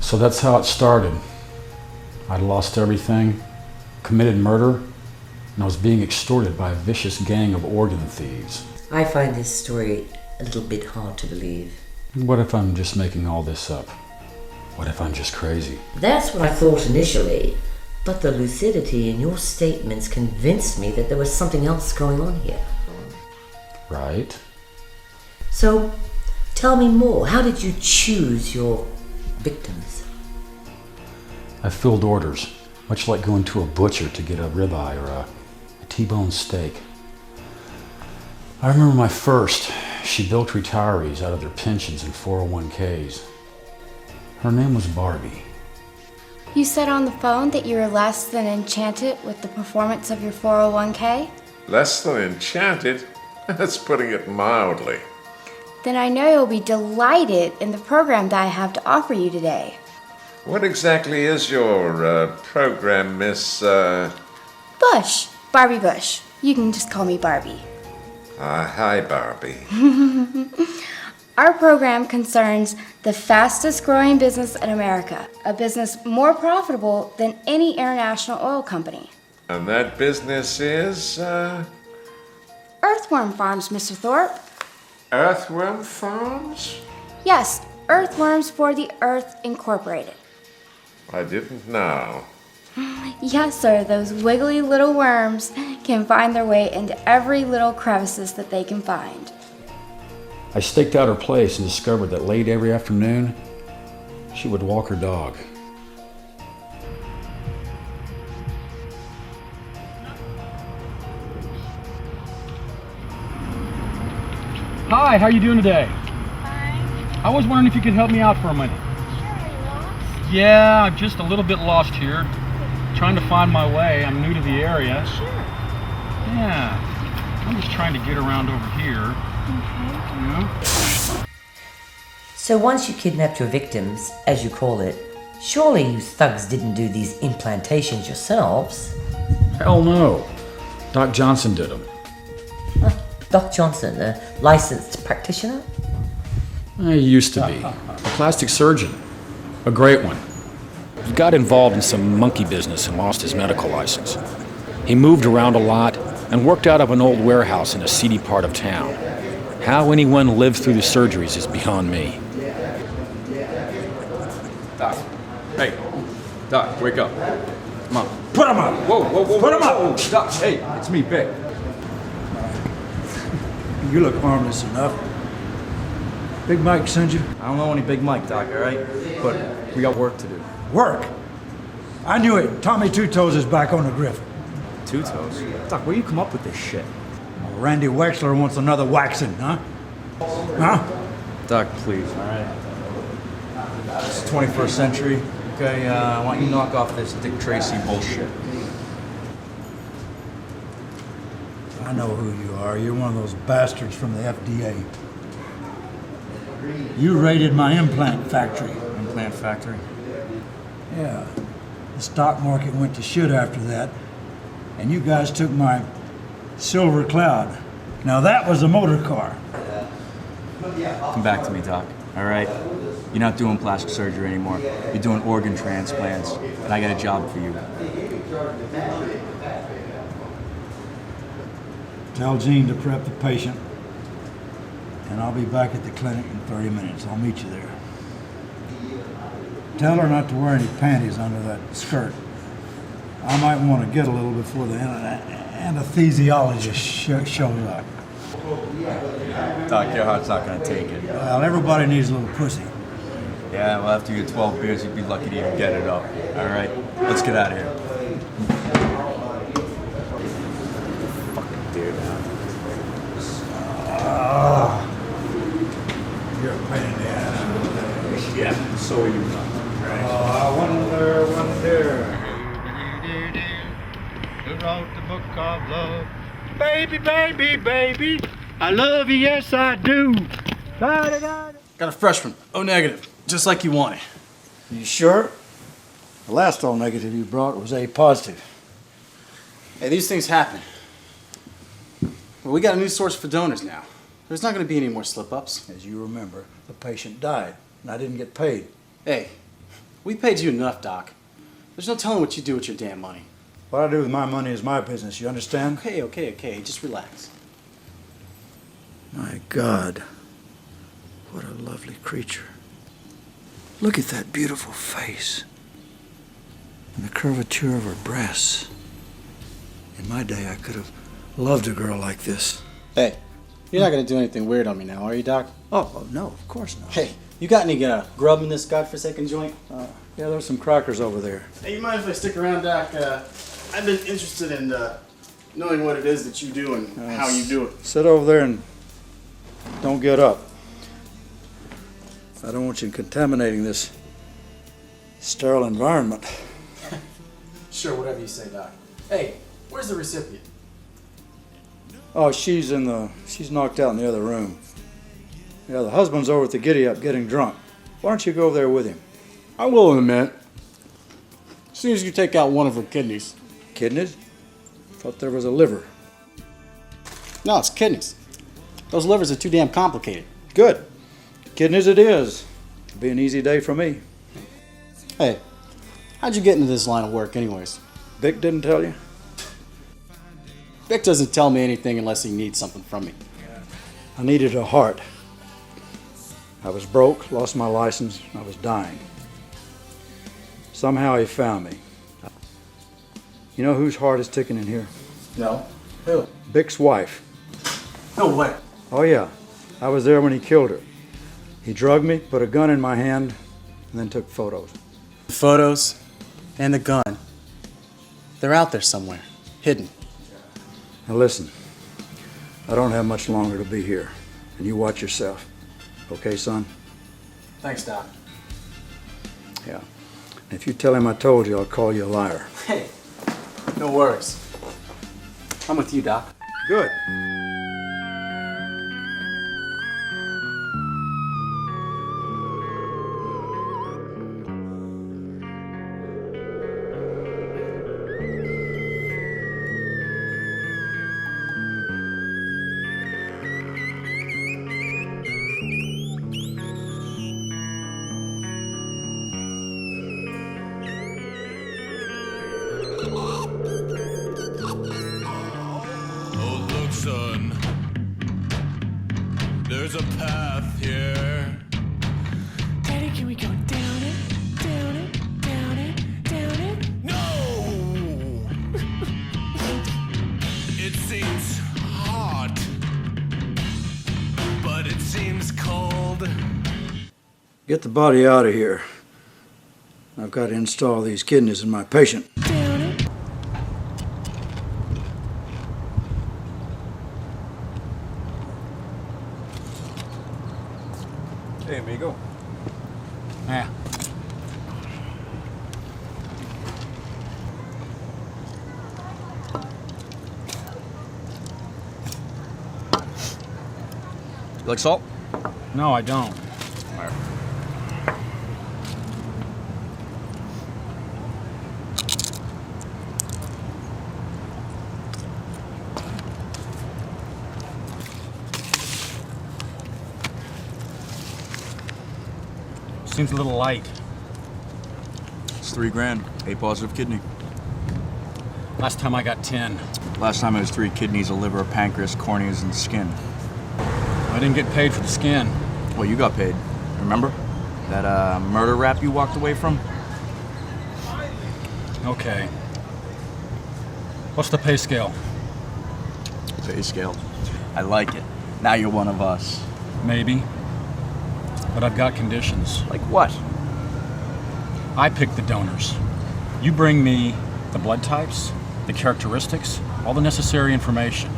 So that's how it started. I'd lost everything, committed murder, and I was being extorted by a vicious gang of organ thieves. I find this story a little bit hard to believe. What if I'm just making all this up? What if I'm just crazy? That's what I thought initially, but the lucidity in your statements convinced me that there was something else going on here. Right? So, tell me more. How did you choose your victims? I filled orders, much like going to a butcher to get a ribeye or a T-bone steak. I remember my first. She bilked retirees out of their pensions and 401ks. Her name was Barbie. You said on the phone that you were less than enchanted with the performance of your 401k? Less than enchanted? That's putting it mildly. Then I know you'll be delighted in the program that I have to offer you today. What exactly is your program, Miss... Bush. Barbie Bush. You can just call me Barbie. Hi, Barbie. Our program concerns the fastest growing business in America, a business more profitable than any international oil company. And that business is, Earthworm Farms, Mr. Thorpe. Earthworm Farms? Yes, Earthworms for the Earth Incorporated. I didn't know. Yes, sir, those wiggly little worms can find their way into every little crevices that they can find. I staked out her place and discovered that late every afternoon, she would walk her dog. Hi, how you doing today? I was wondering if you could help me out for a minute. Yeah, I'm just a little bit lost here. Trying to find my way. I'm new to the area. Sure. Yeah. I'm just trying to get around over here. Okay. You know? So once you kidnapped your victims, as you call it, surely you thugs didn't do these implantations yourselves? Hell no. Doc Johnson did them. Doc Johnson, a licensed practitioner? He used to be. A plastic surgeon. A great one. He got involved in some monkey business and lost his medical license. He moved around a lot and worked out of an old warehouse in a seedy part of town. How anyone lived through the surgeries is beyond me. Doc. Hey. Doc, wake up. Come on. Put him up! Whoa, whoa, whoa. Put him whoa, up! whoa. Doc, hey, it's me, Vic. You look harmless enough. Big Mike sent you? I don't know any Big Mike, Doc, all right? But we got work to do. Work? I knew it. Tommy Two Toes is back on the grift. Two Toes? Doc, where do you come up with this shit? Randy Wexler wants another waxing, huh? Huh? Doc, please, all right? It's the 21st century, okay? I want you to knock off this Dick Tracy bullshit. I know who you are. You're one of those bastards from the FDA. You raided my implant factory. Implant factory? Yeah. The stock market went to shit after that, and you guys took my Silver Cloud. Now that was a motor car. Come back to me, Doc, all right? You're not doing plastic surgery anymore. You're doing organ transplants, and I got a job for you. Tell Jean to prep the patient, and I'll be back at the clinic in 30 minutes. I'll meet you there. Tell her not to wear any panties under that skirt. I might want to get a little before the anesthesiologist shows up. Doc, your heart's not gonna take it. Well, everybody needs a little pussy. Yeah, well, after your 12 beers, you'd be lucky to even get it up. All right, let's get out of here. Fucking dude, man. You're a pain in the ass. Yeah, so are you. I wonder. Who wrote the book of love? Baby, baby, baby, I love you, yes I do. Da-da-da. Got a freshman, O negative, just like you wanted. You sure? The last O negative you brought was A positive. Hey, these things happen. Well, we got a new source for donors now. There's not going to be any more slip-ups. As you remember, the patient died, and I didn't get paid. Hey, we paid you enough, Doc. There's no telling what you do with your damn money. What I do with my money is my business, you understand? Okay. Just relax. My God, what a lovely creature. Look at that beautiful face and the curvature of her breasts. In my day, I could have loved a girl like this. Hey, you're not going to do anything weird on me now, are you, Doc? Oh, no, of course not. Hey, you got any grub in this godforsaken joint? Yeah, there's some crackers over there. Hey, you mind if I stick around, Doc? I've been interested in knowing what it is that you do and how you do it. Sit over there and don't get up. I don't want you contaminating this sterile environment. Sure, whatever you say, Doc. Hey, where's the recipient? Oh, she's knocked out in the other room. Yeah, the husband's over at the giddy up getting drunk. Why don't you go over there with him? I will in a minute. As soon as you take out one of her kidneys. Kidneys? Thought there was a liver. No, it's kidneys. Those livers are too damn complicated. Good. Kidneys it is. It'll be an easy day for me. Hey, how'd you get into this line of work anyways? Vic didn't tell you? Vic doesn't tell me anything unless he needs something from me. I needed a heart. I was broke, lost my license, I was dying. Somehow he found me. You know whose heart is ticking in here? No. Who? Vic's wife. No way. Oh yeah, I was there when he killed her. He drugged me, put a gun in my hand, and then took photos. The photos and the gun, they're out there somewhere, hidden. Now listen, I don't have much longer to be here, and you watch yourself. Okay, son? Thanks, Doc. Yeah. And if you tell him I told you, I'll call you a liar. Hey, no worries. I'm with you, Doc. Good. Son, there's a path here. Daddy, can we go down it, down it, down it, down it? No! It seems hot, but it seems cold. Get the body out of here. I've got to install these kidneys in my patient. Down it. Hey, amigo. Yeah. You like salt? No, I don't. Seems a little light. It's $3 grand. A positive kidney. Last time I got 10. Last time it was 3 kidneys, a liver, a pancreas, corneas, and skin. I didn't get paid for the skin. Well, you got paid. Remember? That murder rap you walked away from? Okay. What's the pay scale? Pay scale. I like it. Now you're one of us. Maybe. But I've got conditions. Like what? I pick the donors. You bring me the blood types, the characteristics, all the necessary information.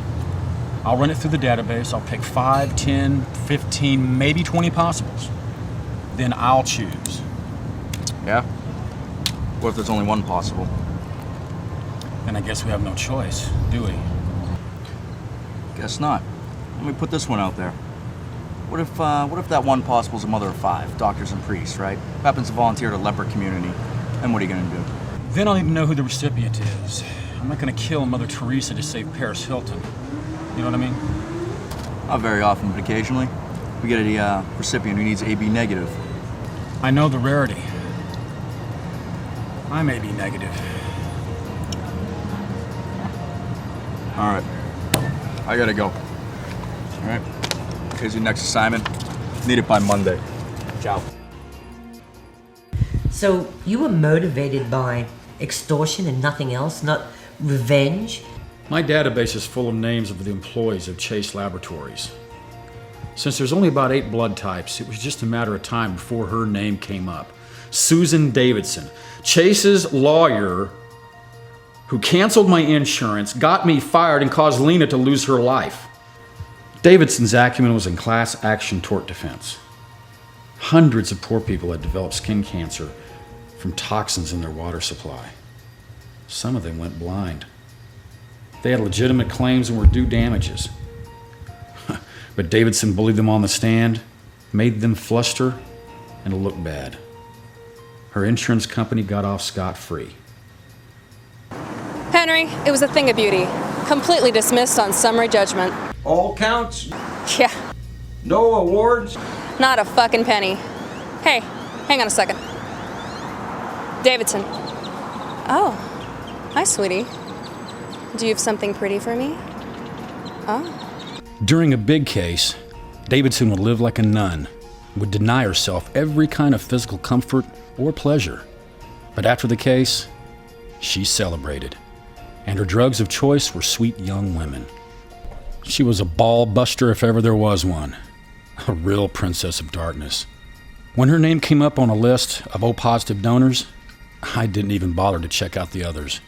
I'll run it through the database. I'll pick 5, 10, 15, maybe 20 possibles. Then I'll choose. Yeah? What if there's only one possible? Then I guess we have no choice, do we? Guess not. Let me put this one out there. What if that one possible's a mother of 5, doctors and priests, right? Happens to volunteer to leper community. Then what are you gonna do? Then I'll need to know who the recipient is. I'm not gonna kill Mother Teresa to save Paris Hilton. You know what I mean? Not very often, but occasionally. We get a recipient who needs AB negative. I know the rarity. I'm AB negative. All right. I gotta go. All right. Here's your next assignment. Need it by Monday. Ciao. So you were motivated by extortion and nothing else, not revenge? My database is full of names of the employees of Chase Laboratories. Since there's only about 8 blood types, it was just a matter of time before her name came up. Susan Davidson, Chase's lawyer who canceled my insurance, got me fired, and caused Lena to lose her life. Davidson's acumen was in class action tort defense. Hundreds of poor people had developed skin cancer from toxins in their water supply. Some of them went blind. They had legitimate claims and were due damages. But Davidson bullied them on the stand, made them fluster, and look bad. Her insurance company got off scot-free. Henry, it was a thing of beauty. Completely dismissed on summary judgment. All counts? Yeah. No awards? Not a fucking penny. Hey, hang on a second. Davidson. Oh. Hi, sweetie. Do you have something pretty for me? Oh. During a big case, Davidson would live like a nun, would deny herself every kind of physical comfort or pleasure. But after the case, she celebrated. And her drugs of choice were sweet young women. She was a ball buster if ever there was one. A real princess of darkness. When her name came up on a list of O-positive donors, I didn't even bother to check out the others.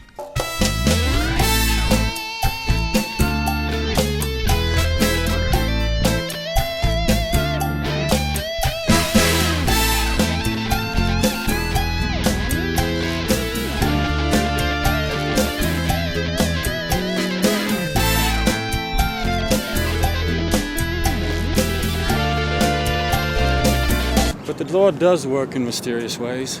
But the Lord does work in mysterious ways.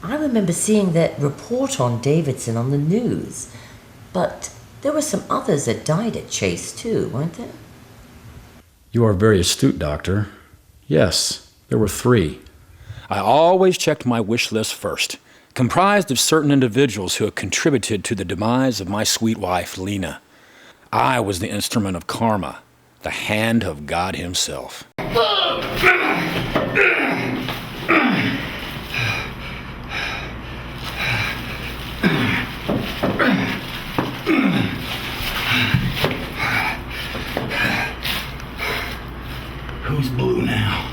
I remember seeing that report on Davidson on the news, but there were some others that died at Chase too, weren't there? You are very astute, Doctor. Yes, there were 3. I always checked my wish list first, comprised of certain individuals who had contributed to the demise of my sweet wife, Lena. I was the instrument of karma, The hand of God himself. Who's blue now?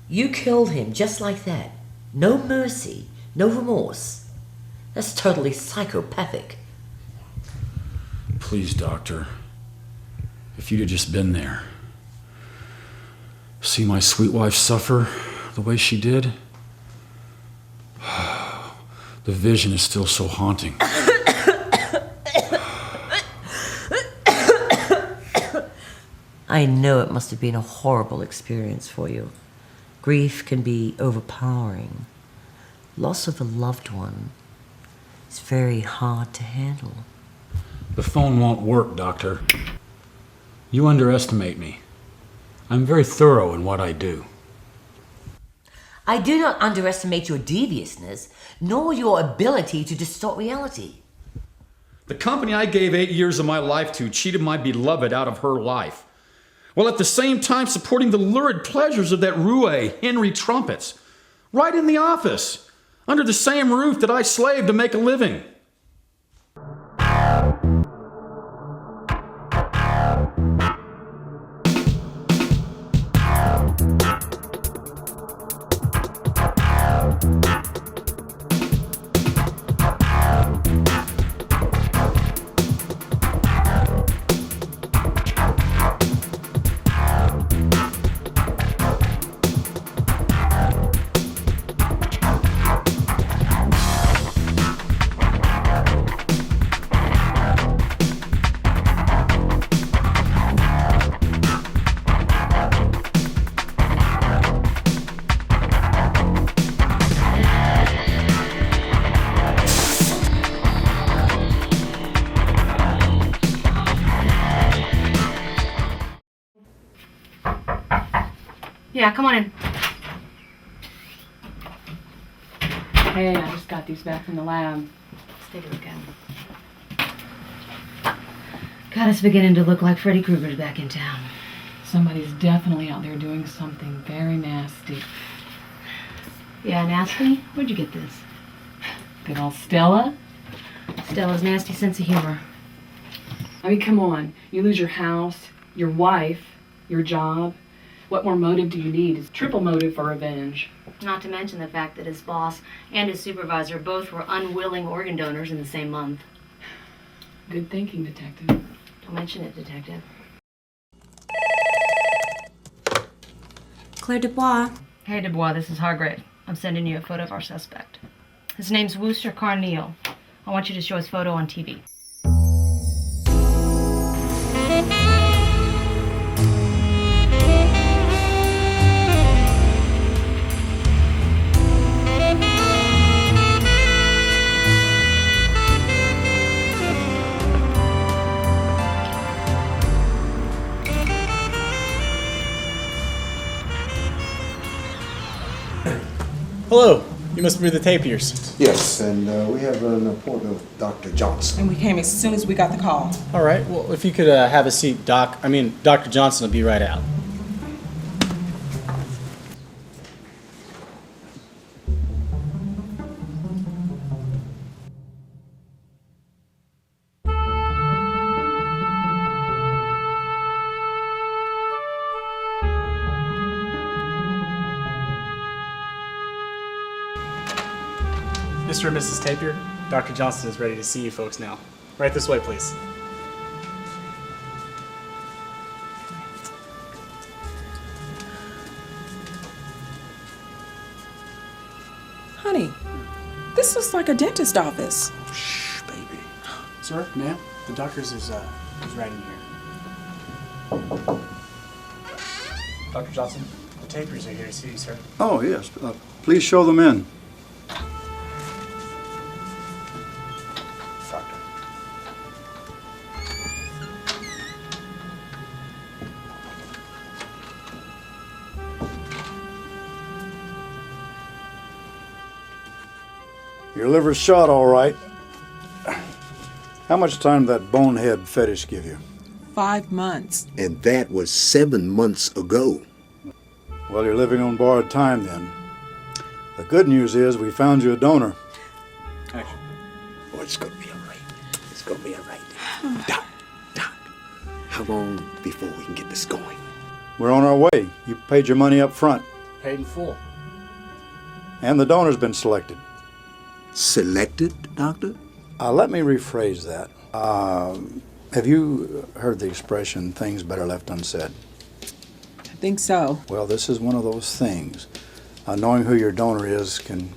You killed him just like that. No mercy, no remorse. That's totally psychopathic. Please, Doctor. If you'd have just been there. See my sweet wife suffer the way she did? The vision is still so haunting. I know it must have been a horrible experience for you. Grief can be overpowering. Loss of a loved one is very hard to handle. The phone won't work, Doctor. You underestimate me. I'm very thorough in what I do. I do not underestimate your deviousness, nor your ability to distort reality. The company I gave 8 years of my life to cheated my beloved out of her life, while at the same time supporting the lurid pleasures of that roue, Henry Trumpets, right in the office, under the same roof that I slaved to make a living. Yeah, come on in. Hey, I just got these back from the lab. Let's take a look at them. God, it's beginning to look like Freddy Krueger's back in town. Somebody's definitely out there doing something very nasty. Yeah, nasty? Where'd you get this? Good old Stella? Stella's nasty sense of humor. I mean, come on. You lose your house, your wife, your job. What more motive do you need? It's triple motive for revenge. Not to mention the fact that his boss and his supervisor both were unwilling organ donors in the same month. Good thinking, Detective. Don't mention it, Detective. Claire Dubois. Hey, Dubois, this is Hargrave. I'm sending you a photo of our suspect. His name's Wooster Carneal. I want you to show his photo on TV. Hello. You must be the tapirs. Yes, and we have an appointment with Dr. Johnson. And we came as soon as we got the call. All right. Well, if you could have a seat, Dr. Johnson will be right out. Mr. and Mrs. Tapier, Dr. Johnson is ready to see you folks now. Right this way, please. Honey, this looks like a dentist office. Shh, baby. Sir, ma'am, the doctor's is right in here. Dr. Johnson, the Tapiers are here to see you, sir. Oh, yes. Please show them in. Doctor. Your liver's shot, all right. How much time did that bonehead fetish give you? 5 months. And that was 7 months ago. Well, you're living on borrowed time then. The good news is we found you a donor. Oh, it's gonna be all right. It's gonna be all right. Doc, how long before we can get this going? We're on our way. You paid your money up front. Paid in full. And the donor's been selected. Selected, Doctor? Let me rephrase that. Have you heard the expression, things better left unsaid? I think so. Well, this is one of those things. Knowing who your donor is can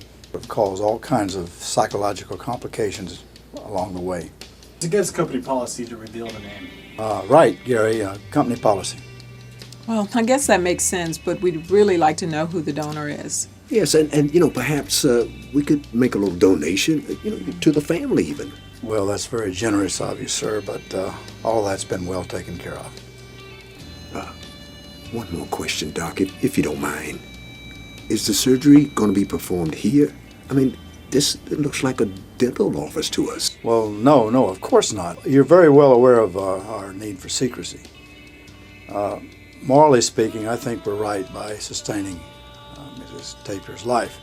cause all kinds of psychological complications along the way. It's against company policy to reveal the name. Right, Gary, company policy. Well, I guess that makes sense, but we'd really like to know who the donor is. Yes, and perhaps we could make a little donation, to the family even. Well, that's very generous of you, sir, but all that's been well taken care of. One more question, Doc, if you don't mind. Is the surgery going to be performed here? I mean, it looks like a dental office to us. Well, no, of course not. You're very well aware of our need for secrecy. Morally speaking, I think we're right by sustaining Mrs. Tapier's life.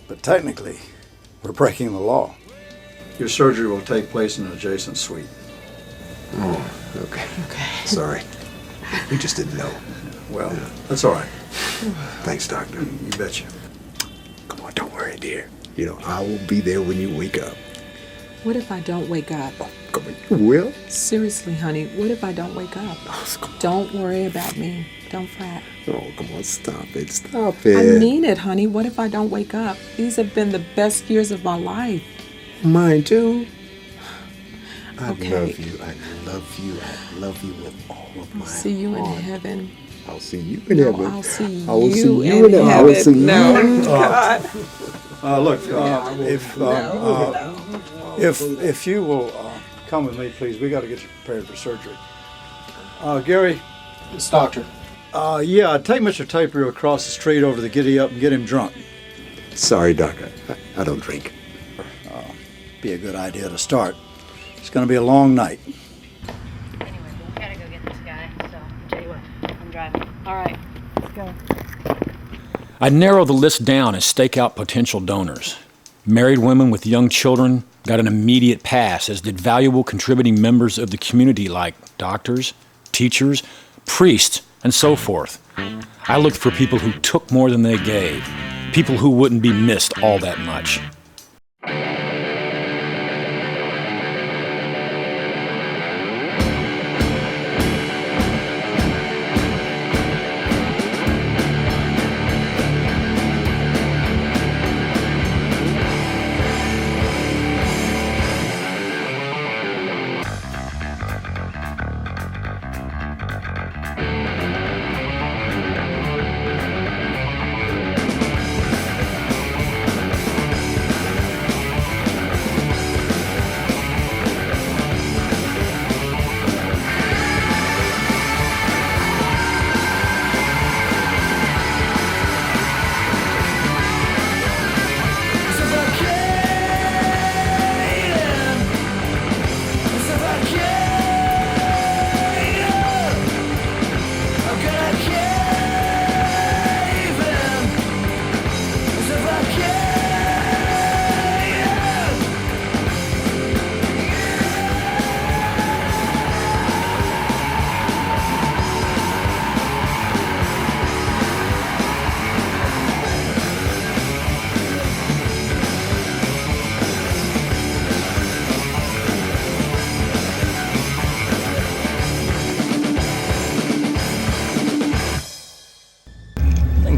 But technically, we're breaking the law. Your surgery will take place in an adjacent suite. Oh, okay. Sorry. We just didn't know. Well, that's all right. Thanks, Doctor. You betcha. Come on, don't worry, dear. I will be there when you wake up. What if I don't wake up? Come on, you will? Seriously, honey, what if I don't wake up? Don't worry about me. Don't fret. Oh, come on, stop it. Stop it. I mean it, honey. What if I don't wake up? These have been the best years of my life. Mine too. I Okay. love you. I love you. I love you with all of my I'll see you in heart. heaven. I'll see you in No, heaven. I'll see I will see you you in heaven. I will see No, you. God. Look, if you will come with me, please, we got to get you prepared for surgery. Gary. It's Doctor. Yeah, take Mr. Tapier across the street over the Giddy Up and get him drunk. Sorry, Doctor. I don't drink. Be a good idea to start. It's going to be a long night. Anyway, we gotta go get this guy, so I'll tell you what, I'm driving. All right, let's go. I narrow the list down and stake out potential donors. Married women with young children got an immediate pass, as did valuable contributing members of the community like doctors, teachers, priests, and so forth. I looked for people who took more than they gave, people who wouldn't be missed all that much.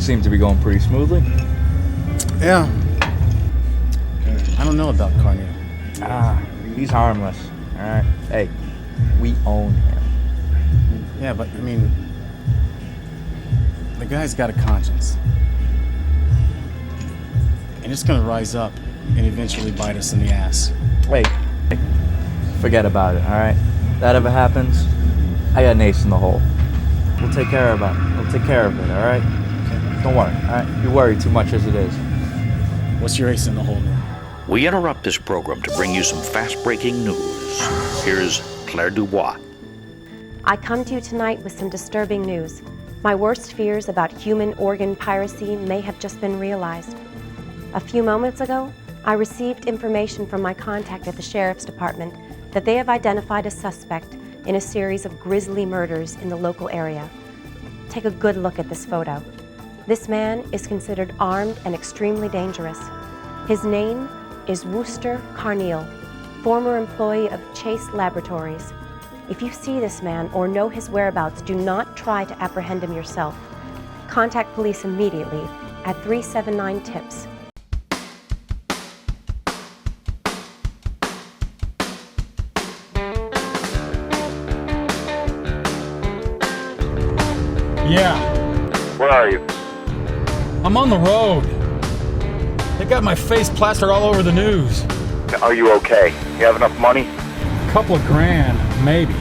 Seems to be going pretty smoothly. Yeah. I don't know about Carneal. He's harmless. All right. Hey, we own him. Yeah, but I mean, the guy's got a conscience, and it's gonna rise up and eventually bite us in the ass. Wait. Forget about it. All right. That ever happens, I got an ace in the hole. We'll take care of it. We'll take care of it. All right. Don't worry, all right? You worry too much as it is. What's your ace in the hole, man? We interrupt this program to bring you some fast-breaking news. Here's Claire Dubois. I come to you tonight with some disturbing news. My worst fears about human organ piracy may have just been realized. A few moments ago, I received information from my contact at the Sheriff's Department that they have identified a suspect in a series of grisly murders in the local area. Take a good look at this photo. This man is considered armed and extremely dangerous. His name is Wooster Carneal, former employee of Chase Laboratories. If you see this man or know his whereabouts, do not try to apprehend him yourself. Contact police immediately at 379-TIPS. Yeah. Where are you? I'm on the road. They got my face plastered all over the news. Are you okay? You have enough money? Couple of grand, maybe.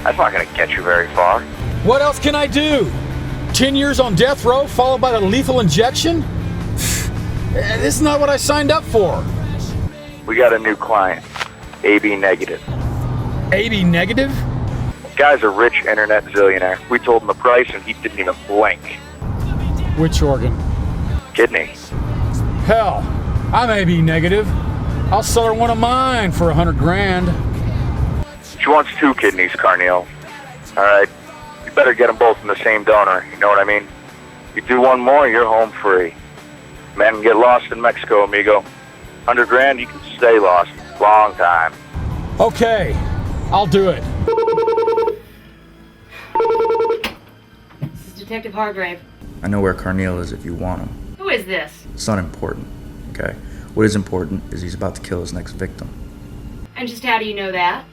That's not gonna get you very far. What else can I do? 10 years on death row followed by a lethal injection? This is not what I signed up for. We got a new client. AB negative. AB negative? Guy's a rich internet zillionaire. We told him the price and he didn't even blink. Which organ? Kidney. Hell, I'm AB negative. I'll sell her one of mine for 100 grand. She wants 2 kidneys, Carneal. Alright, you better get them both from the same donor, you know what I mean? You do one more, you're home free. Men get lost in Mexico, amigo. 100 grand, you can stay lost. Long time. Okay, I'll do it. This is Detective Hargrave. I know where Carneal is if you want him. Who is this? It's not important, okay? What is important is he's about to kill his next victim. And just how do you know that?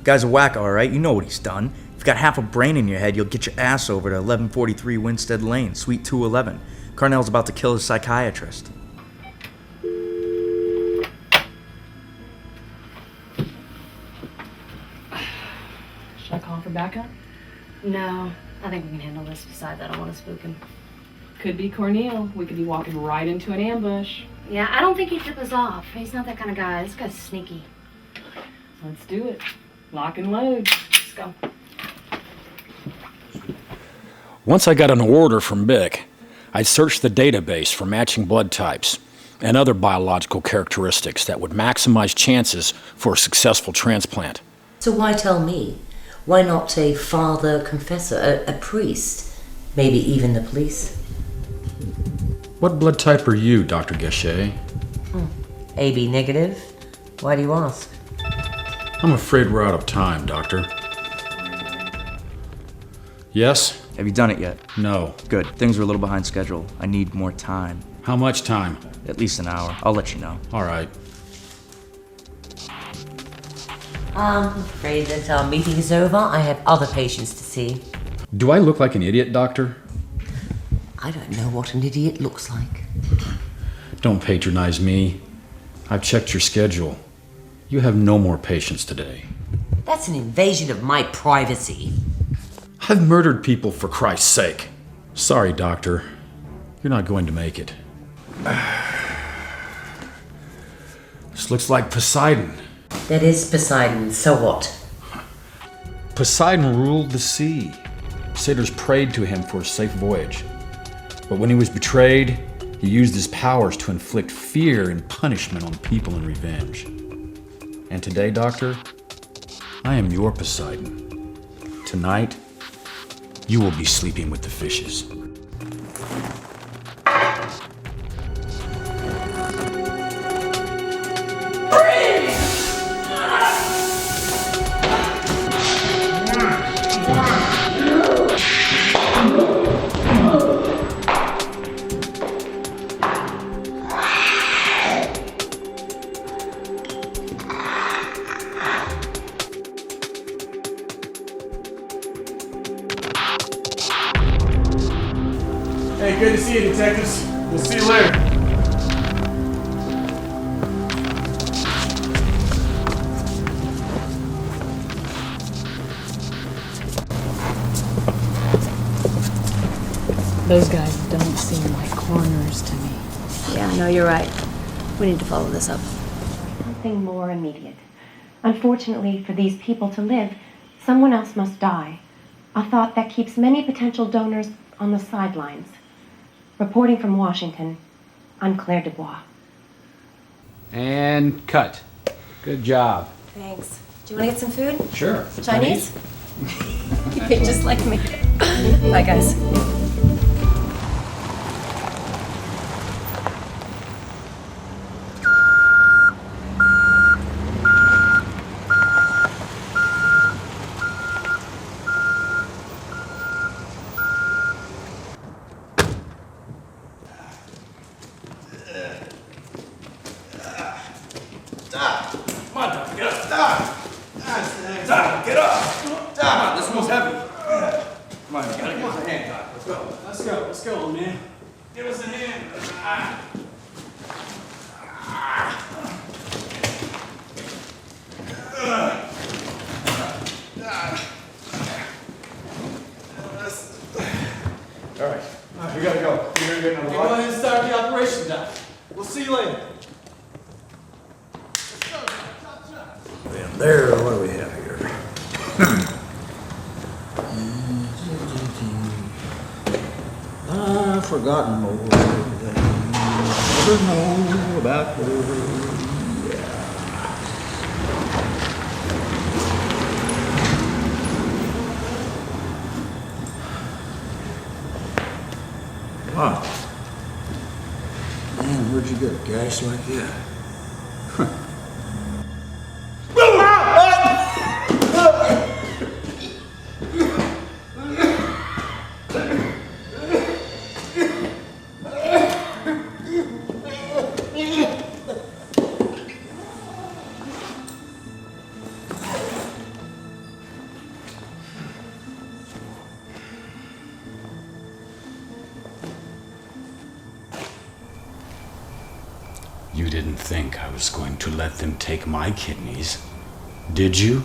Guy's a wacko, alright? You know what he's done. If you've got half a brain in your head, you'll get your ass over to 1143 Winstead Lane, Suite 211. Carneal's about to kill his psychiatrist. Should I call for backup? No, I think we can handle this. Besides, I don't want to spook him. Could be Carneal. We could be walking right into an ambush. Yeah, I don't think he'd tip us off. He's not that kind of guy. This guy's sneaky. Let's do it. Lock and load. Let's go. Once I got an order from Bick, I'd search the database for matching blood types and other biological characteristics that would maximize chances for a successful transplant. So why tell me? Why not a father confessor, a priest, maybe even the police? What blood type are you, Dr. Gachet? AB negative? Why do you ask? I'm afraid we're out of time, Doctor. Yes? Have you done it yet? No. Good. Things are a little behind schedule. I need more time. How much time? At least an hour. I'll let you know. All right. I'm afraid that our meeting is over. I have other patients to see. Do I look like an idiot, Doctor? I don't know what an idiot looks like. Don't patronize me. I've checked your schedule. You have no more patients today. That's an invasion of my privacy. I've murdered people, for Christ's sake. Sorry, Doctor. You're not going to make it. This looks like Poseidon. That is Poseidon, so what? Poseidon ruled the sea. Satyrs prayed to him for a safe voyage. But when he was betrayed, he used his powers to inflict fear and punishment on people in revenge. And today, Doctor, I am your Poseidon. Tonight, you will be sleeping with the fishes. Hey, good to see you, detectives. We'll see you later. Those guys don't seem like coroners to me. Yeah, no, you're right. We need to follow this up. something more immediate. Unfortunately, for these people to live, someone else must die. A thought that keeps many potential donors on the sidelines. Reporting from Washington, I'm Claire Dubois. And cut. Good job. Thanks. Do you want to get some food? Sure. Chinese? You're just like me. Bye, guys. Let's go, man. Give us a hand. All right, we gotta go. We're gonna get another Go ahead and start the operation, Doc. We'll see you later. And there, what do we have here? I've forgotten more than you ever know about her. Wow. Man, where'd you get a gash like that? You didn't think I was going to let them take my kidneys, did you?